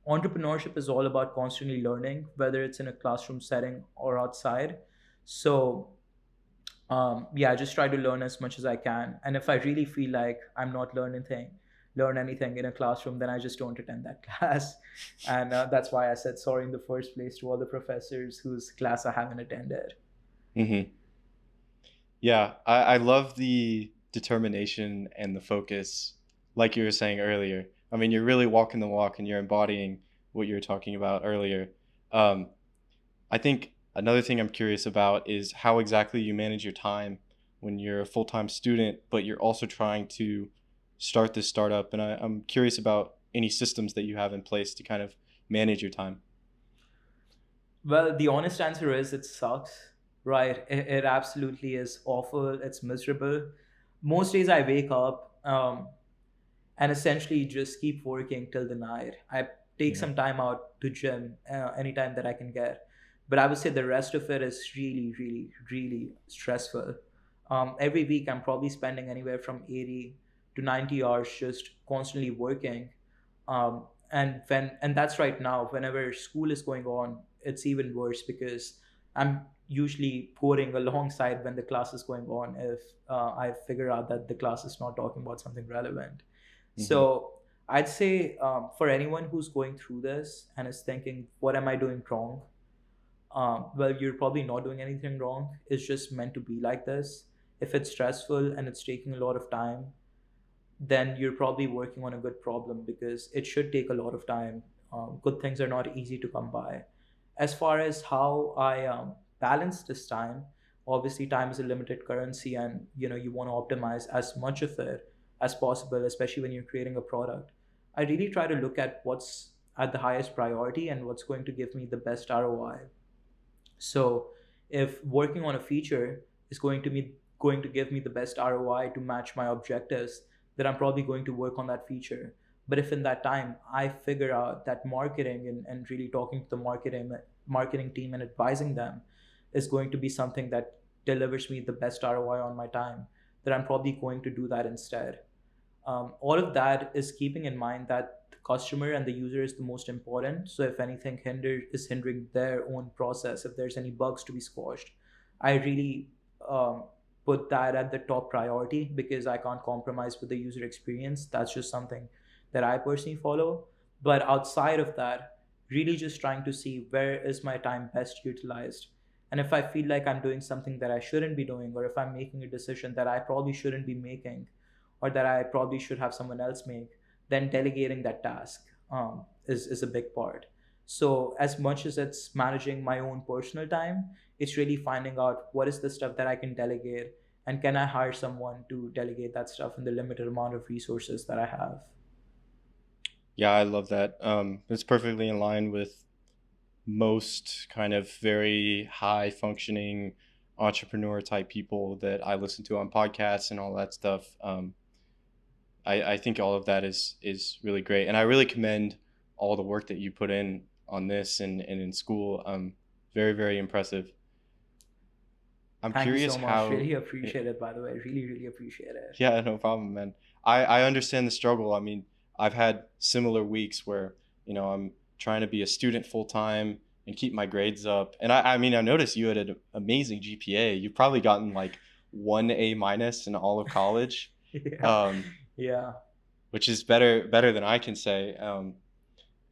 Entrepreneurship is all about constantly learning, whether it's in a classroom setting or outside. So yeah, I just try to learn as much as I can. And if I really feel like I'm not learn anything in a classroom, then I just don't attend that class. And that's why I said sorry in the first place to all the professors whose class I haven't attended. Hmm. Yeah, I love the determination and the focus, like you were saying earlier. I mean, you're really walking the walk and you're embodying what you were talking about earlier. Um, I think another thing I'm curious about is how exactly you manage your time when you're a full-time student, but you're also trying to start this startup. And I'm curious about any systems that you have in place to kind of manage your time. Well, the honest answer is it sucks, right? It absolutely is awful. It's miserable. Most days I wake up and essentially just keep working till the night. I take Yeah. some time out to gym anytime that I can get, but I would say the rest of it is really, really, really stressful. Every week I'm probably spending anywhere from 80 to 90 hours just constantly working. And that's right now. Whenever school is going on, it's even worse because I'm usually coding alongside when the class is going on if I figure out that the class is not talking about something relevant. Hmm. So I'd say for anyone who's going through this and is thinking, what am I doing wrong? Well, you're probably not doing anything wrong. It's just meant to be like this. If it's stressful and it's taking a lot of time, then you're probably working on a good problem because it should take a lot of time. Good things are not easy to come by. As far as how I balance this time, obviously time is a limited currency, and you want to optimize as much of it as possible, especially when you're creating a product. I really try to look at what's at the highest priority and what's going to give me the best ROI. So if working on a feature is going to give me the best ROI to match my objectives, then I'm probably going to work on that feature. But if in that time I figure out that marketing and really talking to the marketing team and advising them is going to be something that delivers me the best ROI on my time, then I'm probably going to do that instead. All of that is keeping in mind that the customer and the user is the most important. So if anything is hindering their own process, if there's any bugs to be squashed, I really um, put that at the top priority because I can't compromise with the user experience. That's just something that I personally follow. But outside of that, really just trying to see where is my time best utilized. And if I feel like I'm doing something that I shouldn't be doing, or if I'm making a decision that I probably shouldn't be making, or that I probably should have someone else make, then delegating that task is a big part. So, as much as it's managing my own personal time, it's really finding out what is the stuff that I can delegate and can I hire someone to delegate that stuff in the limited amount of resources that I have. Yeah, I love that. It's perfectly in line with most kind of very high functioning entrepreneur type people that I listen to on podcasts and all that stuff. I think all of that is really great, and I really commend all the work that you put in on this and in school. Very very impressive. I'm Thank you curious so much. how. Really appreciate it, by the way. Really, really appreciate it. Yeah, no problem, man. I understand the struggle. I mean, I've had similar weeks where, I'm trying to be a student full time and keep my grades up. And I mean, I noticed you had an amazing GPA. You've probably gotten like one A minus in all of college, Yeah. um, Yeah. which is better than I can say.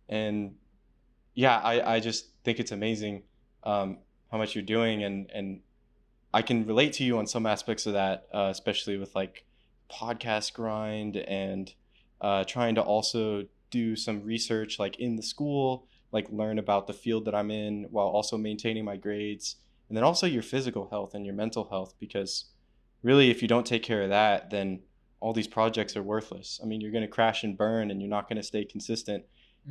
And yeah, I just think it's amazing how much you're doing, and I can relate to you on some aspects of that, especially with like podcast grind and trying to also do some research like in the school, like learn about the field that I'm in while also maintaining my grades. And then also your physical health and your mental health, because really, if you don't take care of that, then all these projects are worthless. I mean, you're going to crash and burn and you're not going to stay consistent.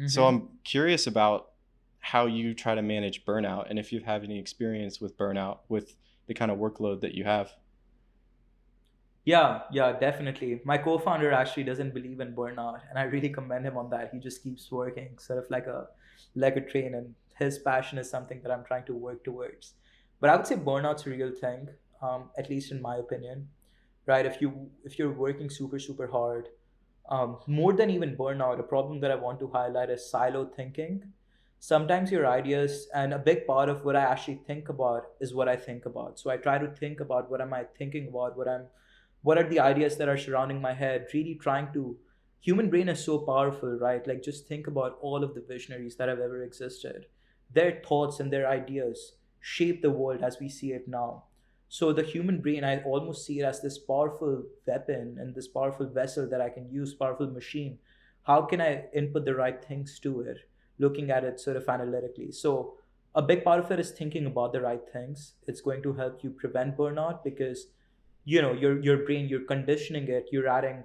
So Mm-hmm. I'm curious about how you try to manage burnout and if you have any experience with burnout with the kind of workload that you have. Yeah, yeah, definitely. My co-founder actually doesn't believe in burnout, and I really commend him on that. He just keeps working, sort of like a like a train, and his passion is something that I'm trying to work towards. But I would say burnout's a real thing, at least in my opinion, right? If you're working super hard, more than even burnout, a problem that I want to highlight is silo thinking. Sometimes your ideas, and a big part of what I actually think about is what I think about. So I try to think about what am I thinking about, what are the ideas that are surrounding my head, really trying to. Human brain is so powerful, right? Like just think about all of the visionaries that have ever existed. Their thoughts and their ideas shape the world as we see it now. So the human brain, I almost see it as this powerful weapon and this powerful vessel that I can use, powerful machine. How can I input the right things to it? Looking at it sort of analytically. So a big part of it is thinking about the right things. It's going to help you prevent burnout because your brain, you're conditioning it, you're adding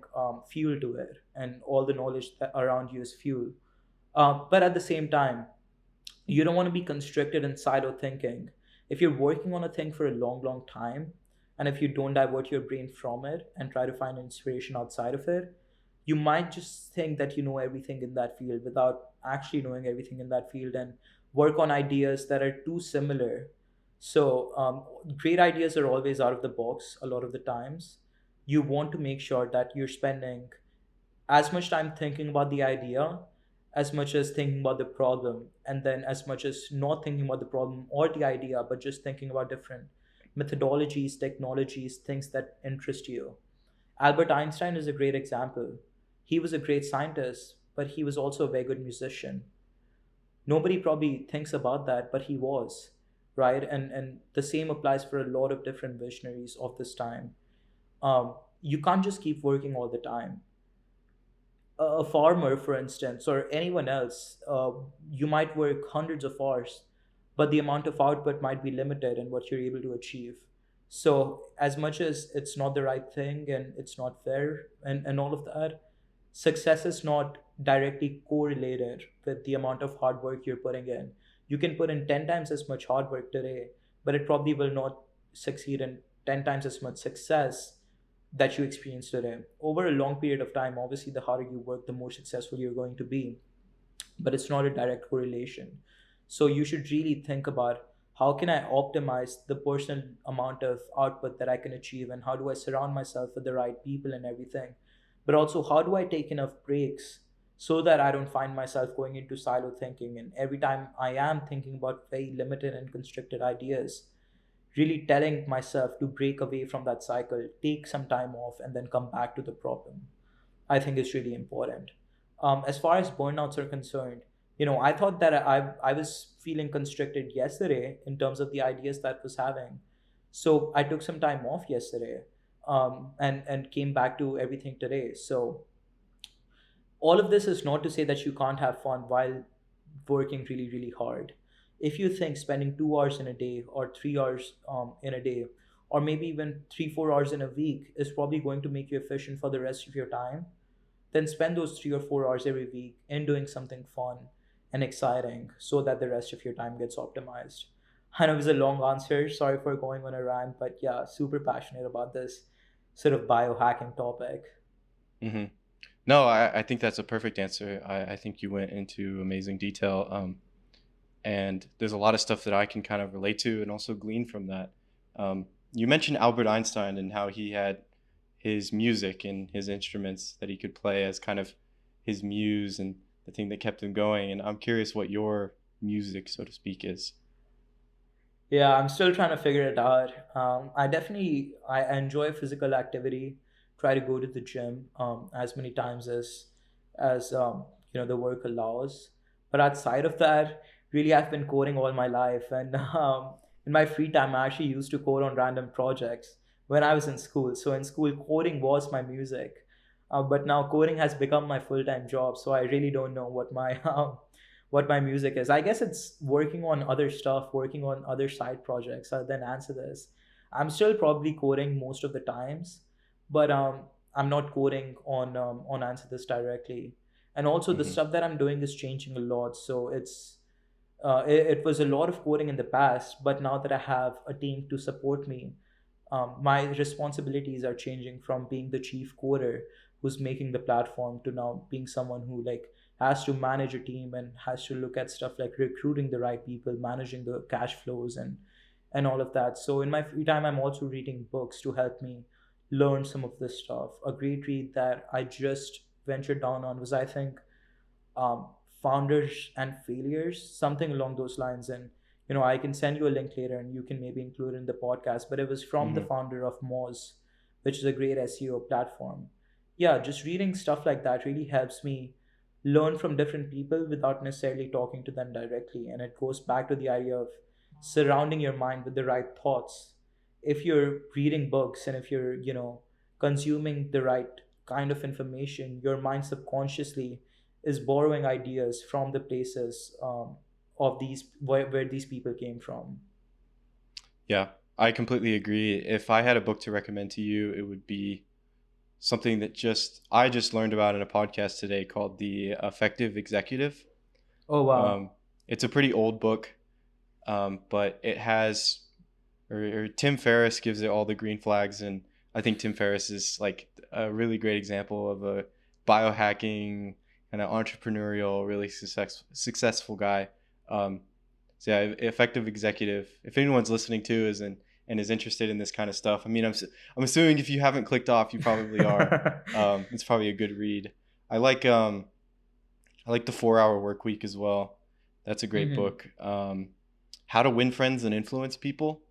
fuel to it, and all the knowledge that around you is fuel. But at the same time, you don't want to be constricted in silo thinking. If you're working on a thing for a long time, and if you don't divert your brain from it and try to find inspiration outside of it, you might just think that you know everything in that field without actually knowing everything in that field, and work on ideas that are too similar. So great ideas are always out of the box a lot of the times. You want to make sure that you're spending as much time thinking about the idea as much as thinking about the problem, and then as much as not thinking about the problem or the idea but just thinking about different methodologies, technologies, things that interest you. Albert Einstein is a great example. He was a great scientist, but he was also a very good musician. Nobody probably thinks about that, but he was, right? And the same applies for a lot of different visionaries of this time. You can't just keep working all the time. A farmer, for instance, or anyone else, you might work hundreds of hours, but the amount of output might be limited in what you're able to achieve. So, as much as it's not the right thing and it's not fair and all of that, success is not directly correlated with the amount of hard work you're putting in. You can put in 10 times as much hard work today, but it probably will not succeed in 10 times as much success that you experience today. Over a long period of time, obviously, the harder you work, the more successful you're going to be, but it's not a direct correlation. So you should really think about how can I optimize the personal amount of output that I can achieve, and how do I surround myself with the right people and everything. But also, how do I take enough breaks so that I don't find myself going into silo thinking, and every time I am thinking about very limited and constricted ideas, really telling myself to break away from that cycle, take some time off, and then come back to the problem. I think is really important. As far as burnouts are concerned, I thought that I was feeling constricted yesterday in terms of the ideas that I was having. So I took some time off yesterday, and came back to everything today. So all of this is not to say that you can't have fun while working really hard. If you think spending 2 hours in a day, or 3 hours in a day, or maybe even 3 4 hours in a week is probably going to make you efficient for the rest of your time, then spend those 3 or 4 hours every week in doing something fun and exciting so that the rest of your time gets optimized. I know it was a long answer. Sorry for going on a rant, but yeah, super passionate about this sort of biohacking topic. Hmm. No, I think that's a perfect answer. I think you went into amazing detail. And there's a lot of stuff that I can kind of relate to and also glean from that. You mentioned Albert Einstein and how he had his music and his instruments that he could play as kind of his muse and the thing that kept him going. And I'm curious what your music, so to speak, is. Yeah, I'm still trying to figure it out. I enjoy physical activity. Try to go to the gym as many times as the work allows. But outside of that, really, I've been coding all my life, and in my free time, I actually used to code on random projects when I was in school. So in school, coding was my music, but now coding has become my full time job. So I really don't know what my music is. I guess it's working on other stuff, working on other side projects other than Answer This. I'm still probably coding most of the times, but I'm not coding on Answer This directly. And also the Hmm. stuff that I'm doing is changing a lot. So it was a lot of coding in the past, but now that I have a team to support me, my responsibilities are changing from being the chief coder who's making the platform to now being someone who like has to manage a team and has to look at stuff like recruiting the right people, managing the cash flows, and all of that. So in my free time, I'm also reading books to help me learn some of this stuff. A great read that I just ventured down on was, I think, um, Founders and Failures, something along those lines. And I can send you a link later, and you can maybe include it in the podcast. But it was from the Hmm. founder of Moz, which is a great SEO platform. Yeah, just reading stuff like that really helps me learn from different people without necessarily talking to them directly. And it goes back to the idea of surrounding your mind with the right thoughts. If you're reading books and if you're consuming the right kind of information, your mind subconsciously is borrowing ideas from the places of these where these people came from. Yeah, I completely agree. If I had a book to recommend to you, it would be something that I just learned about in a podcast today called The Effective Executive. Oh wow. Um, it's a pretty old book, but it has, or Tim Ferriss gives it all the green flags, and I think Tim Ferriss is like a really great example of a biohacking kind of entrepreneurial, really successful guy. Um, so yeah, effective executive. If anyone's listening to and is interested in this kind of stuff, I mean, I'm assuming if you haven't clicked off, you probably are. It's probably a good read. I like um, I like the 4 Hour Work Week as well. That's a great Hmm. book. How to Win Friends and Influence People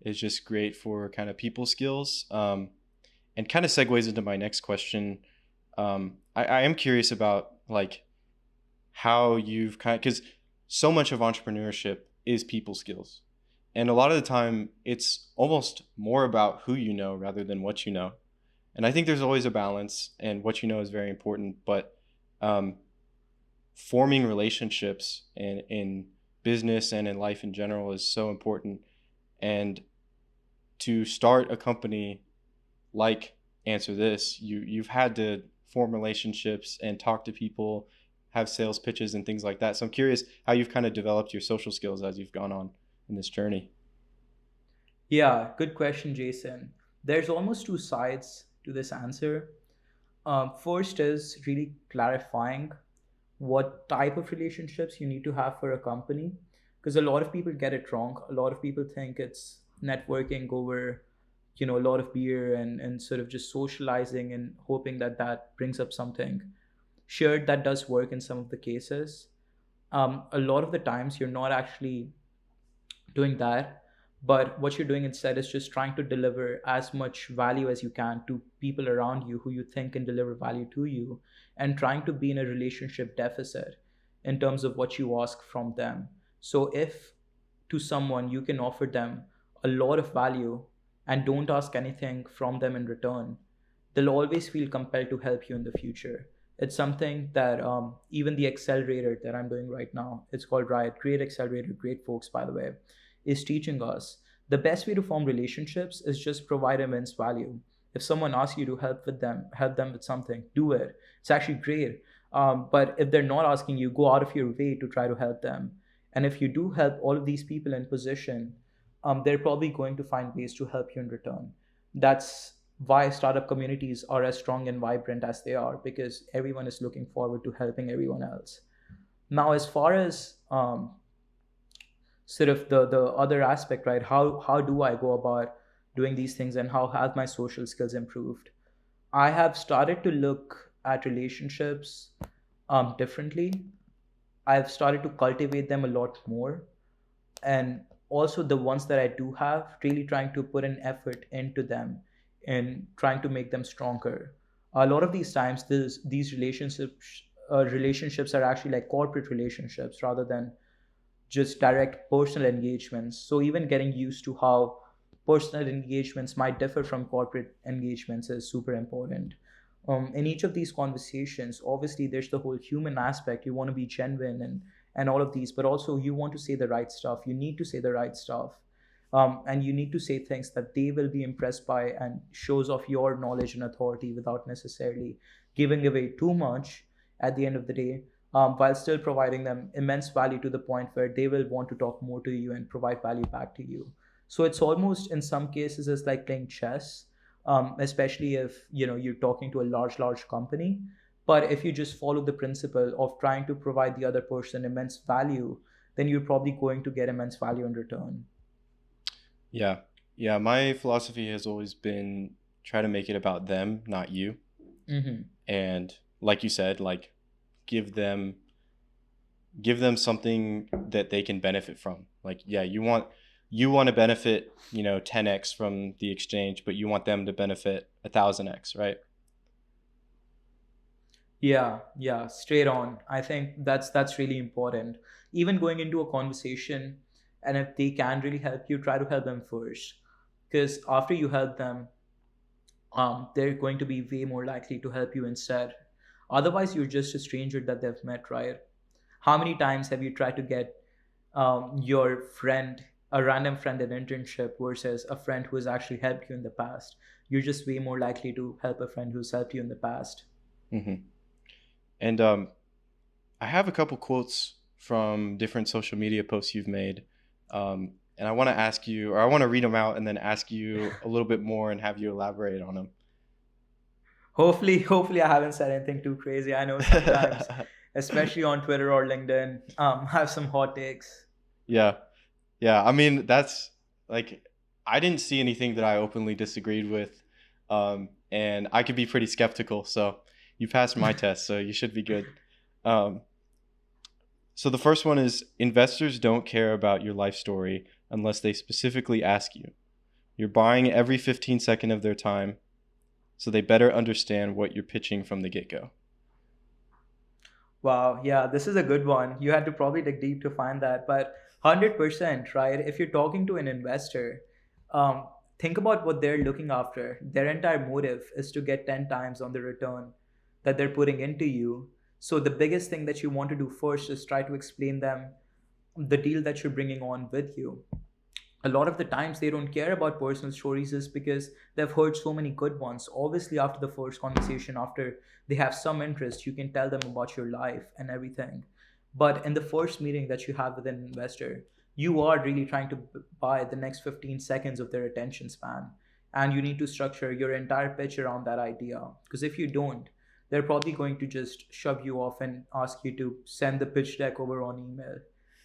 is just great for kind of people skills, and kind of segues into my next question. I am curious about like how you've kind of, because so much of entrepreneurship is people skills, and a lot of the time it's almost more about who you know rather than what you know. And I think there's always a balance, and what you know is very important, but um, forming relationships in business and in life in general is so important. And to start a company like Answer This, you've had to form relationships and talk to people, have sales pitches and things like that. So I'm curious how you've kind of developed your social skills as you've gone on in this journey. Yeah, good question, Jason. There's almost two sides to this answer. First is really clarifying what type of relationships you need to have for a company, because a lot of people get it wrong. A lot of people think it's networking over a lot of beer and sort of just socializing and hoping that that brings up something. Sure, that does work in some of the cases. A lot of the times you're not actually doing that, but what you're doing instead is just trying to deliver as much value as you can to people around you who you think can deliver value to you, and trying to be in a relationship deficit in terms of what you ask from them. So if to someone you can offer them a lot of value and don't ask anything from them in return, they'll always feel compelled to help you in the future. It's something that even the accelerator that I'm doing right now, it's called Riot, great accelerator, great folks, by the way, is teaching us. The best way to form relationships is just provide immense value. If someone asks you to help them with something, do it. It's actually great. But if they're not asking you, go out of your way to try to help them. And if you do help all of these people in position, they're probably going to find ways to help you in return. That's why startup communities are as strong and vibrant as they are, because everyone is looking forward to helping everyone else. Now, as far as sort of the other aspect, right? How do I go about doing these things, and how have my social skills improved? I have started to look at relationships differently. I've started to cultivate them a lot more, and also the ones that I do have, really trying to put an effort into them and trying to make them stronger. A lot of these times, these relationships are actually like corporate relationships rather than just direct personal engagements. So even getting used to how personal engagements might differ from corporate engagements is super important. In each of these conversations, obviously there's the whole human aspect. You want to be genuine and all of these, but also you want to say the right stuff. You need to say the right stuff. And you need to say things that they will be impressed by and shows off your knowledge and authority without necessarily giving away too much at the end of the day, while still providing them immense value to the point where they will want to talk more to you and provide value back to you. So it's almost in some cases it's like playing chess, especially if you're talking to a large company. But if you just follow the principle of trying to provide the other person immense value, then you're probably going to get immense value in return. Yeah. Yeah. My philosophy has always been try to make it about them, not you. Hmm. And like you said, like give them give them something that they can benefit from. Like, yeah, you want to benefit, 10x from the exchange, but you want them to benefit 1000x, right? Yeah, yeah, straight on. I think that's really important. Even going into a conversation, and if they can really help you, try to help them first. Because after you help them, they're going to be way more likely to help you instead. Otherwise, you're just a stranger that they've met, right? How many times have you tried to get your friend, a random friend in internship versus a friend who has actually helped you in the past? You're just way more likely to help a friend who's helped you in the past. Hmm. And I have a couple quotes from different social media posts you've made. And I want to ask you, or I want to read them out and then ask you a little bit more and have you elaborate on them. Hopefully I haven't said anything too crazy. I know sometimes, especially on Twitter or LinkedIn, have some hot takes. Yeah. Yeah. I mean, that's like, I didn't see anything that I openly disagreed with. And I could be pretty skeptical. So you passed my test, so you should be good. Um, so the first one is investors don't care about your life story unless they specifically ask you. You're buying every 15 seconds of their time, so they better understand what you're pitching from the get-go. Wow, yeah, this is a good one. You had to probably dig deep to find that, but 100%, right? If you're talking to an investor, think about what they're looking after. Their entire motive is to get 10 times on the return that they're putting into you. So the biggest thing that you want to do first is try to explain them the deal that you're bringing on with you. A lot of the times they don't care about personal stories is because they've heard so many good ones. Obviously, after the first conversation, after they have some interest, you can tell them about your life and everything. But in the first meeting that you have with an investor, you are really trying to buy the next 15 seconds of their attention span. And you need to structure your entire pitch around that idea. Because if you don't, they're probably going to just shove you off and ask you to send the pitch deck over on email.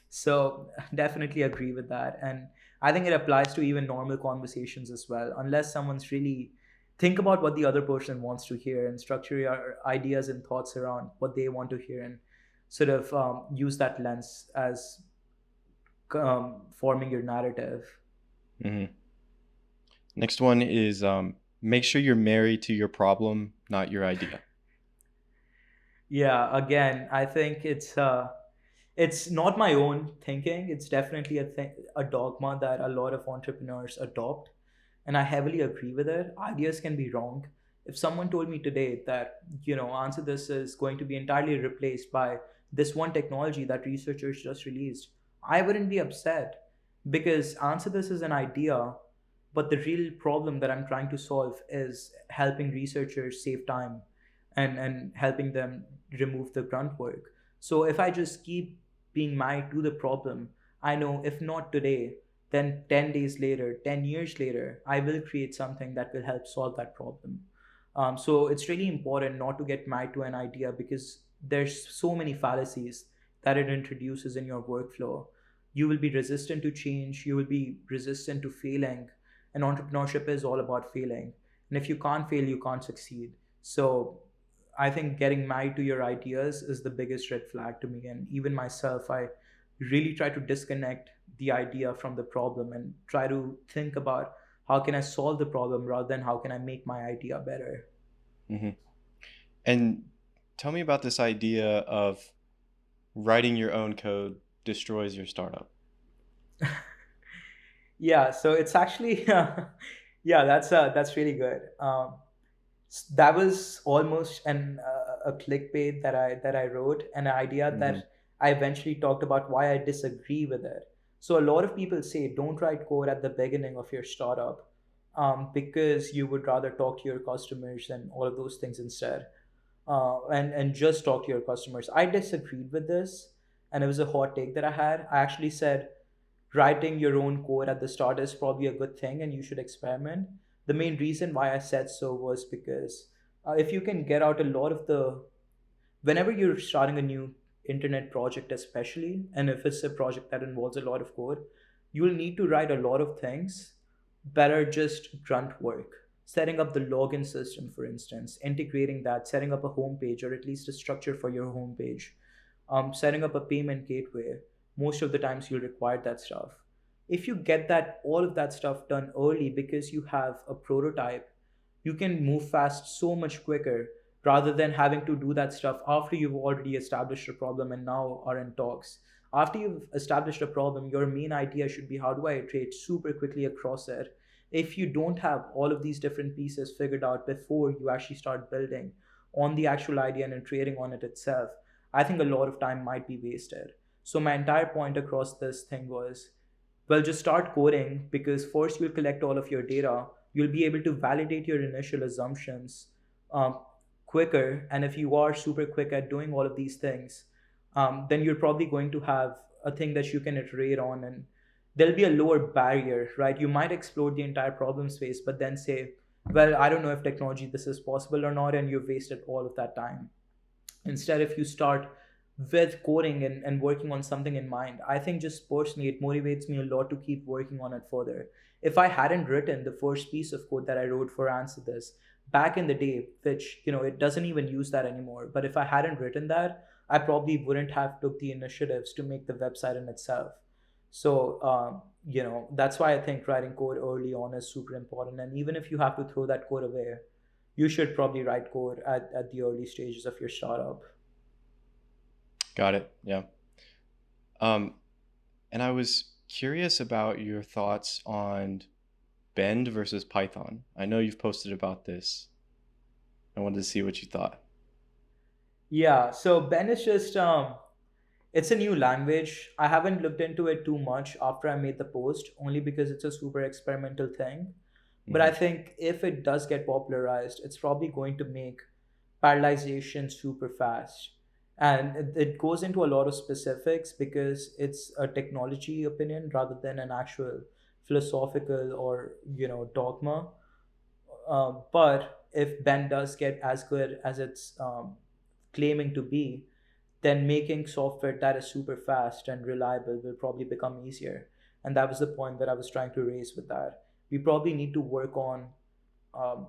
So definitely agree with that. And I think it applies to even normal conversations as well. Unless someone's really think about what the other person wants to hear and structure your ideas and thoughts around what they want to hear and sort of use that lens as forming your narrative. Hmm. Next one is make sure you're married to your problem, not your idea. Yeah, again, I think it's not my own thinking. It's definitely a dogma that a lot of entrepreneurs adopt, and I heavily agree with it. Ideas can be wrong. If someone told me today that answer this is going to be entirely replaced by this one technology that researchers just released, I wouldn't be upset because answer this is an idea, but the real problem that I'm trying to solve is helping researchers save time and helping them remove the grunt work. So if I just keep being married to the problem, I know if not today, then 10 days later, 10 years later, I will create something that will help solve that problem. So it's really important not to get married to an idea because there's so many fallacies that it introduces in your workflow. You will be resistant to change, you will be resistant to failing, and entrepreneurship is all about failing. And if you can't fail, you can't succeed. So I think getting married to your ideas is the biggest red flag to me. And even myself, I really try to disconnect the idea from the problem and try to think about how can I solve the problem rather than how can I make my idea better. Hmm. And tell me about this idea of writing your own code destroys your startup. Yeah, so it's actually, yeah, that's really good. That was almost a clickbait that I wrote, an idea Hmm. that I eventually talked about why I disagree with it. So a lot of people say don't write code at the beginning of your startup, because you would rather talk to your customers and all of those things instead, and just talk to your customers. I disagreed with this, and it was a hot take that I had. I actually said writing your own code at the start is probably a good thing and you should experiment. The main reason why I said so was because if you can get out a lot of the Whenever you're starting a new internet project, especially, and if it's a project that involves a lot of code, you will need to write a lot of things that are just grunt work. Setting up the login system, for instance, integrating that, setting up a homepage or at least a structure for your homepage, setting up a payment gateway. Most of the times you'll require that stuff. If you get that all of that stuff done early because you have a prototype, you can move fast so much quicker rather than having to do that stuff after you've already established a problem and now are in talks. After you've established a problem, your main idea should be how do I iterate super quickly across it. If you don't have all of these different pieces figured out before you actually start building on the actual idea and iterating on it itself, I think a lot of time might be wasted. So my entire point across this thing was, well, just start coding because first you'll collect all of your data. You'll be able to validate your initial assumptions um, quicker. And if you are super quick at doing all of these things, then you're probably going to have a thing that you can iterate on, and there'll be a lower barrier, right? You might explore the entire problem space, but then say, well, I don't know if technology this is possible or not, and you've wasted all of that time. Instead, if you start with coding and working on something in mind, I think just personally it motivates me a lot to keep working on it further. If I hadn't written the first piece of code that I wrote for Answer This back in the day, which it doesn't even use that anymore, but if I hadn't written that, I probably wouldn't have took the initiatives to make the website in itself. So that's why I think writing code early on is super important. And even if you have to throw that code away, you should probably write code at the early stages of your startup. Got it. Yeah. Um, and I was curious about your thoughts on Bend versus Python. I know you've posted about this. I wanted to see what you thought. Yeah, so Ben is just it's a new language. I haven't looked into it too much after I made the post, only because it's a super experimental thing. But I Hmm. think if it does get popularized, it's probably going to make parallelization super fast. And it goes into a lot of specifics because it's a technology opinion rather than an actual philosophical or dogma. But if Ben does get as good as it's claiming to be, then making software that is super fast and reliable will probably become easier. And that was the point that I was trying to raise with that. We probably need to work on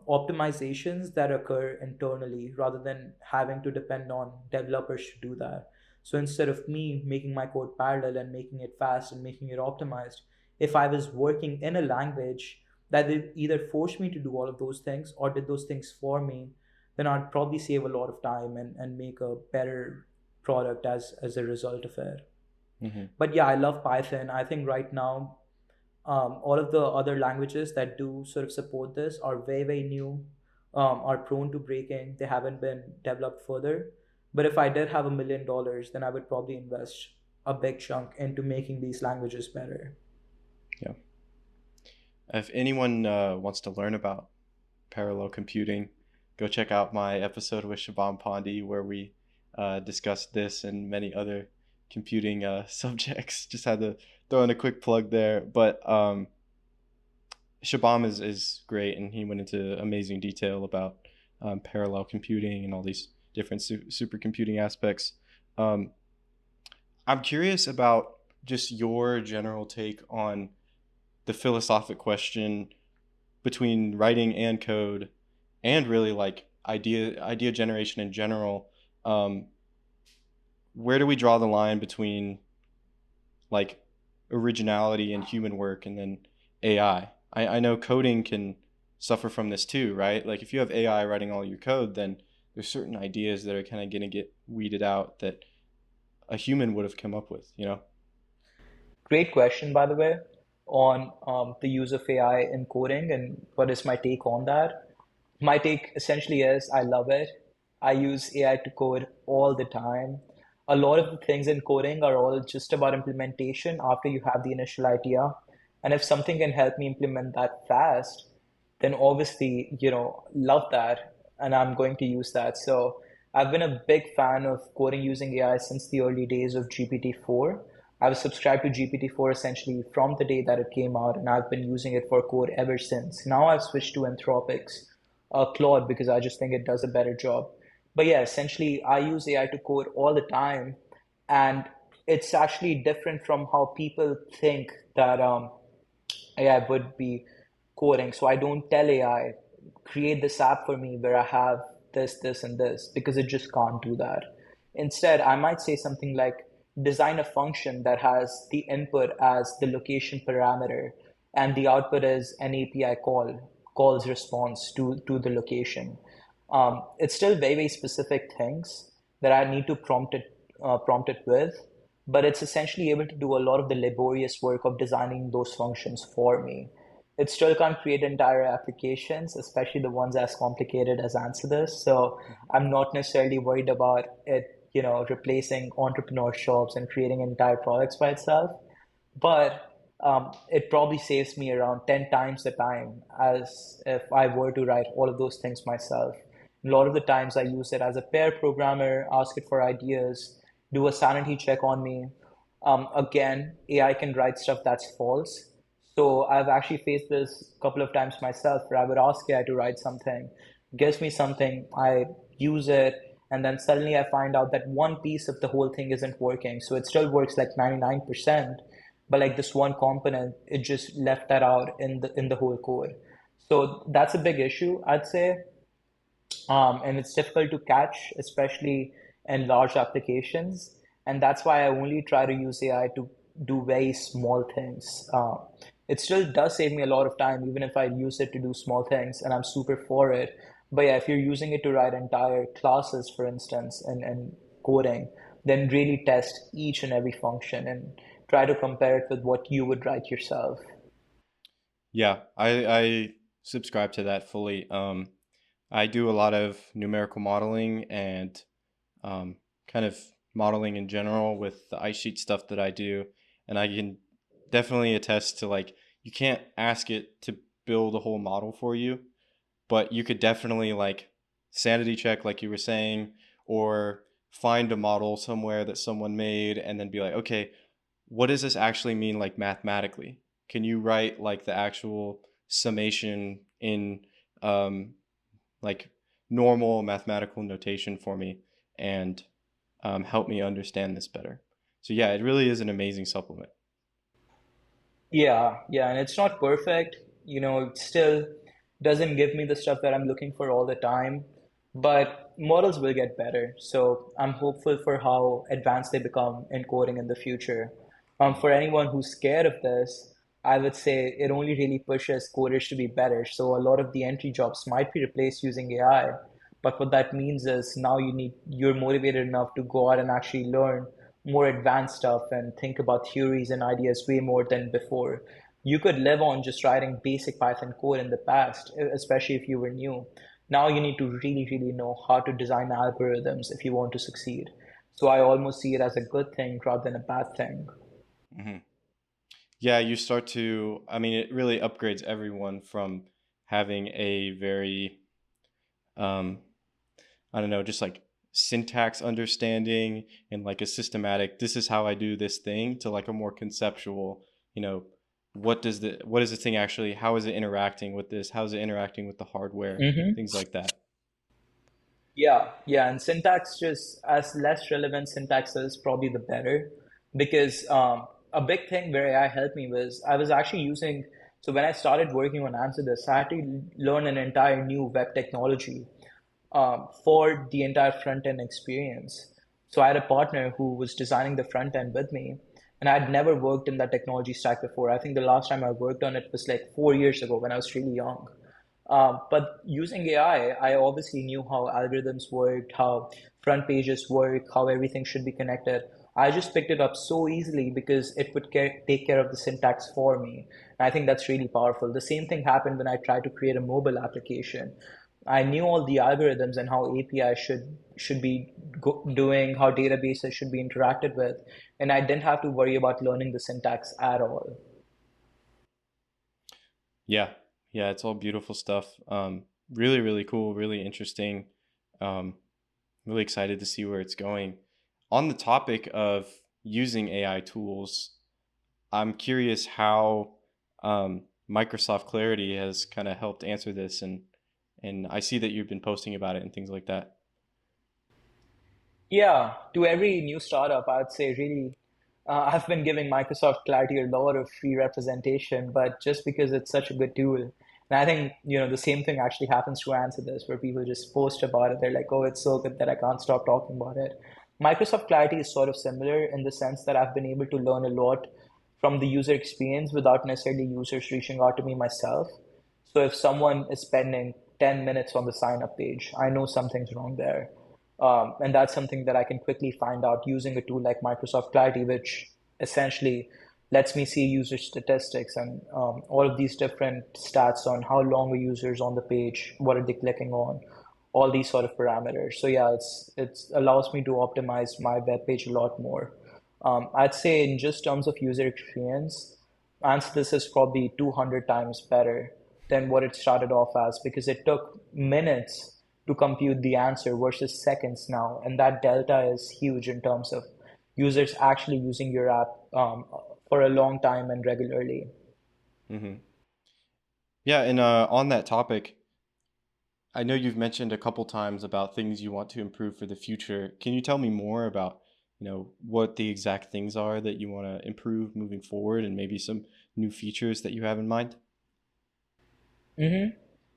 optimizations that occur internally rather than having to depend on developers to do that. So instead of me making my code parallel and making it fast and making it optimized, if I was working in a language that did either force me to do all of those things or did those things for me, then I'd probably save a lot of time and make a better product as a result of it. Hmm. But yeah, I love Python. I think right now all of the other languages that do sort of support this are very, very new, are prone to breaking. They haven't been developed further. But if I did have $1 million, then I would probably invest a big chunk into making these languages better. Yeah. If anyone wants to learn about parallel computing, go check out my episode with Shabam Pandi where we discussed this and many other computing subjects. Just had to throw in a quick plug there. But Shabam is great, and he went into amazing detail about parallel computing and all these different supercomputing aspects. Um, I'm curious about just your general take on the philosophic question between writing and code, and really like idea generation in general. Um, where do we draw the line between like originality and human work and then AI? I know coding can suffer from this too, right? Like if you have AI writing all your code, then there's certain ideas that are kind of going to get weeded out that a human would have come up with, you know? Great question, by the way, on the use of AI in coding and what is my take on that. My take essentially is I love it. I use AI to code all the time. A lot of the things in coding are all just about implementation after you have the initial idea. And if something can help me implement that fast, then obviously, love that. And I'm going to use that. So I've been a big fan of coding using AI since the early days of GPT-4. I was subscribed to GPT-4 essentially from the day that it came out, and I've been using it for code ever since. Now I've switched to Anthropic's Claude because I just think it does a better job. But yeah, essentially, I use AI to code all the time, and it's actually different from how people think that AI would be coding. So I don't tell AI, create this app for me where I have this, this, and this, because it just can't do that. Instead, I might say something like, design a function that has the input as the location parameter, and the output is an API calls response to the location. It's still very, very specific things that I need to prompt it with, but it's essentially able to do a lot of the laborious work of designing those functions for me. It still can't create entire applications, especially the ones as complicated as AnswerThis. So I'm not necessarily worried about it, replacing entrepreneur shops and creating entire products by itself. But it probably saves me around 10 times the time as if I were to write all of those things myself. A lot of the times I use it as a pair programmer, ask it for ideas, do a sanity check on me. Again, AI can write stuff that's false. So I've actually faced this a couple of times myself where I would ask AI to write something, gives me something, I use it, and then suddenly I find out that one piece of the whole thing isn't working. So it still works like 99%, but like this one component, it just left that out in the whole code. So that's a big issue, I'd say. And it's difficult to catch, especially in large applications. And that's why I only try to use AI to do very small things. It still does save me a lot of time, even if I use it to do small things, and I'm super for it. But yeah, if you're using it to write entire classes, for instance, and coding, then really test each and every function and try to compare it with what you would write yourself. Yeah, I subscribe to that fully. I do a lot of numerical modeling and kind of modeling in general with the ice sheet stuff that I do, and I can definitely attest to like you can't ask it to build a whole model for you, but you could definitely like sanity check, like you were saying, or find a model somewhere that someone made and then be like, okay, what does this actually mean like mathematically? Can you write like the actual summation in um, like normal mathematical notation for me and help me understand this better? So yeah, it really is an amazing supplement. Yeah, and it's not perfect. It still doesn't give me the stuff that I'm looking for all the time, but models will get better. So I'm hopeful for how advanced they become in coding in the future. For anyone who's scared of this, I would say it only really pushes coders to be better. So a lot of the entry jobs might be replaced using AI, but what that means is now you're motivated enough to go out and actually learn more advanced stuff and think about theories and ideas way more than before. You could live on just writing basic Python code in the past, especially if you were new. Now you need to really, really know how to design algorithms if you want to succeed. So I almost see it as a good thing rather than a bad thing. Hmm. Yeah, you start to, I mean, it really upgrades everyone from having a very, um, I don't know, just like syntax understanding and like a systematic, this is how I do this thing, to like a more conceptual, you know, what is this thing actually, how is it interacting with this, how is it interacting with the hardware, Hmm. things like that. Yeah, and syntax, just as less relevant syntax is, probably the better, because a big thing where AI helped me was I was actually using. So when I started working on AnswerThis, I had to learn an entire new web technology for the entire front end experience. So I had a partner who was designing the front end with me, and I had never worked in that technology stack before. I think the last time I worked on it was like 4 years ago when I was really young. But using AI, I obviously knew how algorithms worked, how front pages work, how everything should be connected. I just picked it up so easily because it would take care of the syntax for me. And I think that's really powerful. The same thing happened when I tried to create a mobile application. I knew all the algorithms and how API should be doing, how databases should be interacted with, and I didn't have to worry about learning the syntax at all. Yeah, yeah, it's all beautiful stuff. Really, really cool, really interesting. Um, really excited to see where it's going. On the topic of using AI tools, I'm curious how Microsoft Clarity has kind of helped answer this, and I see that you've been posting about it and things like that. Yeah, to every new startup, I'd say really, I've been giving Microsoft Clarity a lot of free representation, but just because it's such a good tool. And I think, the same thing actually happens to Answer This, where people just post about it. They're like, oh, it's so good that I can't stop talking about it. Microsoft Clarity is sort of similar in the sense that I've been able to learn a lot from the user experience without necessarily users reaching out to me myself. So if someone is spending 10 minutes on the sign up page, I know something's wrong there. And that's something that I can quickly find out using a tool like Microsoft Clarity, which essentially lets me see user statistics and all of these different stats on how long a user is on the page, what are they clicking on, all these sort of parameters. So yeah, it's allows me to optimize my web page a lot more. I'd say in just terms of user experience, AnswerThis is probably 200 times better than what it started off as because it took minutes to compute the answer versus seconds now. And that delta is huge in terms of users actually using your app for a long time and regularly. Hmm. Yeah, and on that topic, I know you've mentioned a couple times about things you want to improve for the future. Can you tell me more about, what the exact things are that you want to improve moving forward and maybe some new features that you have in mind? hmm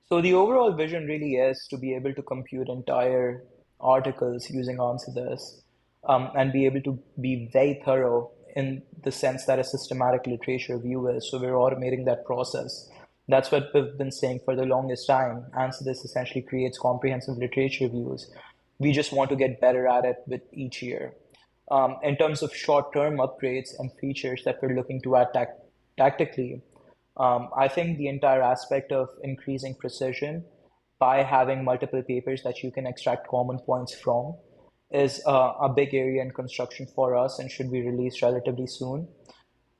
So the overall vision really is to be able to compute entire articles using AnswerThis and be able to be very thorough in the sense that a systematic literature review is. So we're automating that process. That's what we've been saying for the longest time. AnswerThis essentially creates comprehensive literature reviews. We just want to get better at it with each year. In terms of short-term upgrades and features that we're looking to add tactically, I think the entire aspect of increasing precision by having multiple papers that you can extract common points from is a big area in construction for us and should be released relatively soon.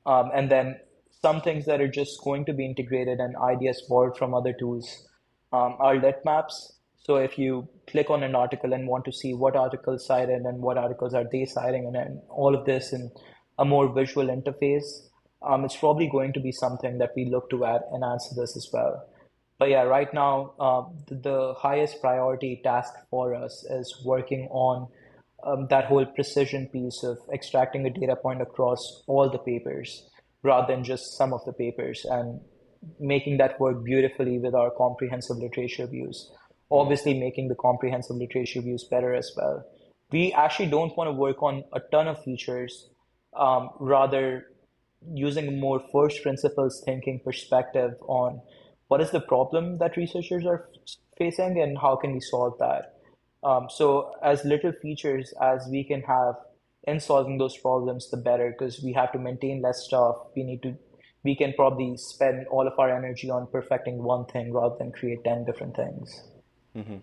And then some things that are just going to be integrated and ideas borrowed from other tools are lit maps. So if you click on an article and want to see what articles cited and what articles are they citing, and then all of this in a more visual interface, it's probably going to be something that we look to add and answer this as well. But yeah, right now, the highest priority task for us is working on that whole precision piece of extracting a data point across all the papers rather than just some of the papers and making that work beautifully with our comprehensive literature views. Hmm. Obviously, making the comprehensive literature views better as well. We actually don't want to work on a ton of features, rather using a more first principles thinking perspective on what is the problem that researchers are facing and how can we solve that. So as little features as we can have in solving those problems, the better, because we have to maintain less stuff. We can probably spend all of our energy on perfecting one thing rather than create 10 different things. Hmm.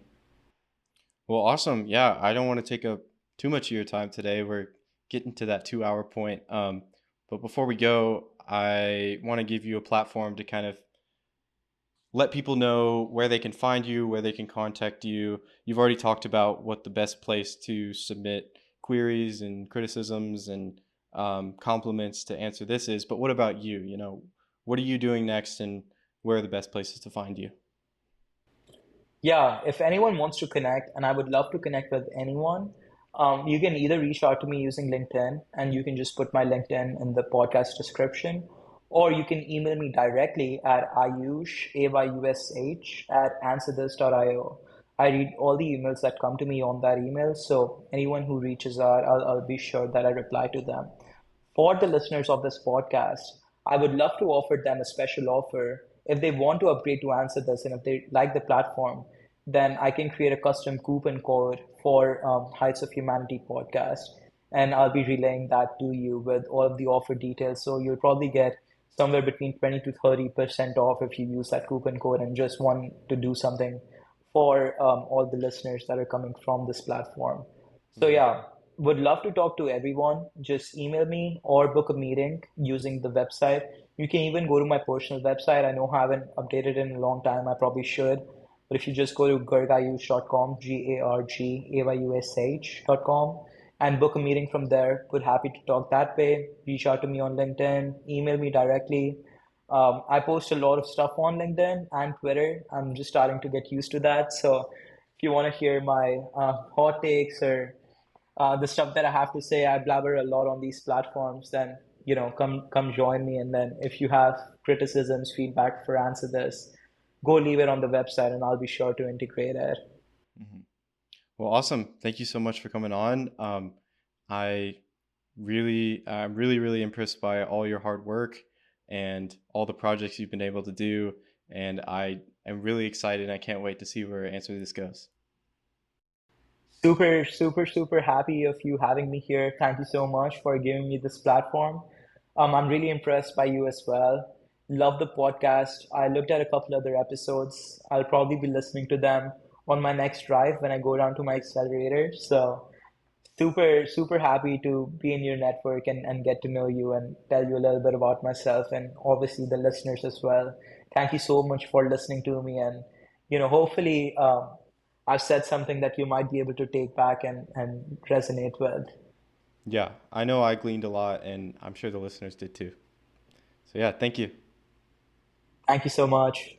Well, awesome. Yeah, I don't want to take up too much of your time today. We're getting to that 2 hour point. But before we go, I want to give you a platform to kind of let people know where they can find you, where they can contact you. You've already talked about what the best place to submit queries and criticisms and compliments to answer this is, but what about you? What are you doing next and where are the best places to find you? Yeah, if anyone wants to connect, and I would love to connect with anyone, you can either reach out to me using LinkedIn, and you can just put my LinkedIn in the podcast description, or you can email me directly at Ayush, AYUSH, at answerthis.io. I read all the emails that come to me on that email, so anyone who reaches out, I'll be sure that I reply to them. For the listeners of this podcast, I would love to offer them a special offer. If they want to upgrade to Answer This and if they like the platform, then I can create a custom coupon code for Heights of Humanity podcast. And I'll be relaying that to you with all of the offer details. So you'll probably get somewhere between 20 to 30% off if you use that coupon code and just want to do something for all the listeners that are coming from this platform. So Hmm. yeah, would love to talk to everyone. Just email me or book a meeting using the website. You can even go to my personal website. I know I haven't updated it in a long time. I probably should. But if you just go to gargayush.com, GARGAYUSH.com, and book a meeting from there, would happy to talk that way. Reach out to me on LinkedIn, email me directly. I post a lot of stuff on LinkedIn and Twitter. I'm just starting to get used to that. So if you want to hear my hot takes or the stuff that I have to say, I blabber a lot on these platforms, then come join me. And then if you have criticisms, feedback for Answer This, go leave it on the website, and I'll be sure to integrate it. Mhm. Well, awesome. Thank you so much for coming on. I I'm really, really impressed by all your hard work and all the projects you've been able to do. And I am really excited. I can't wait to see where Answer This goes. Super, super, super happy of you having me here. Thank you so much for giving me this platform. I'm really impressed by you as well. Love the podcast. I looked at a couple other episodes. I'll probably be listening to them on my next drive when I go down to my accelerator. So super, super happy to be in your network and get to know you and tell you a little bit about myself and obviously the listeners as well. Thank you so much for listening to me. And, hopefully I've said something that you might be able to take back and resonate with. Yeah, I know I gleaned a lot, and I'm sure the listeners did too. So, yeah, thank you. Thank you so much.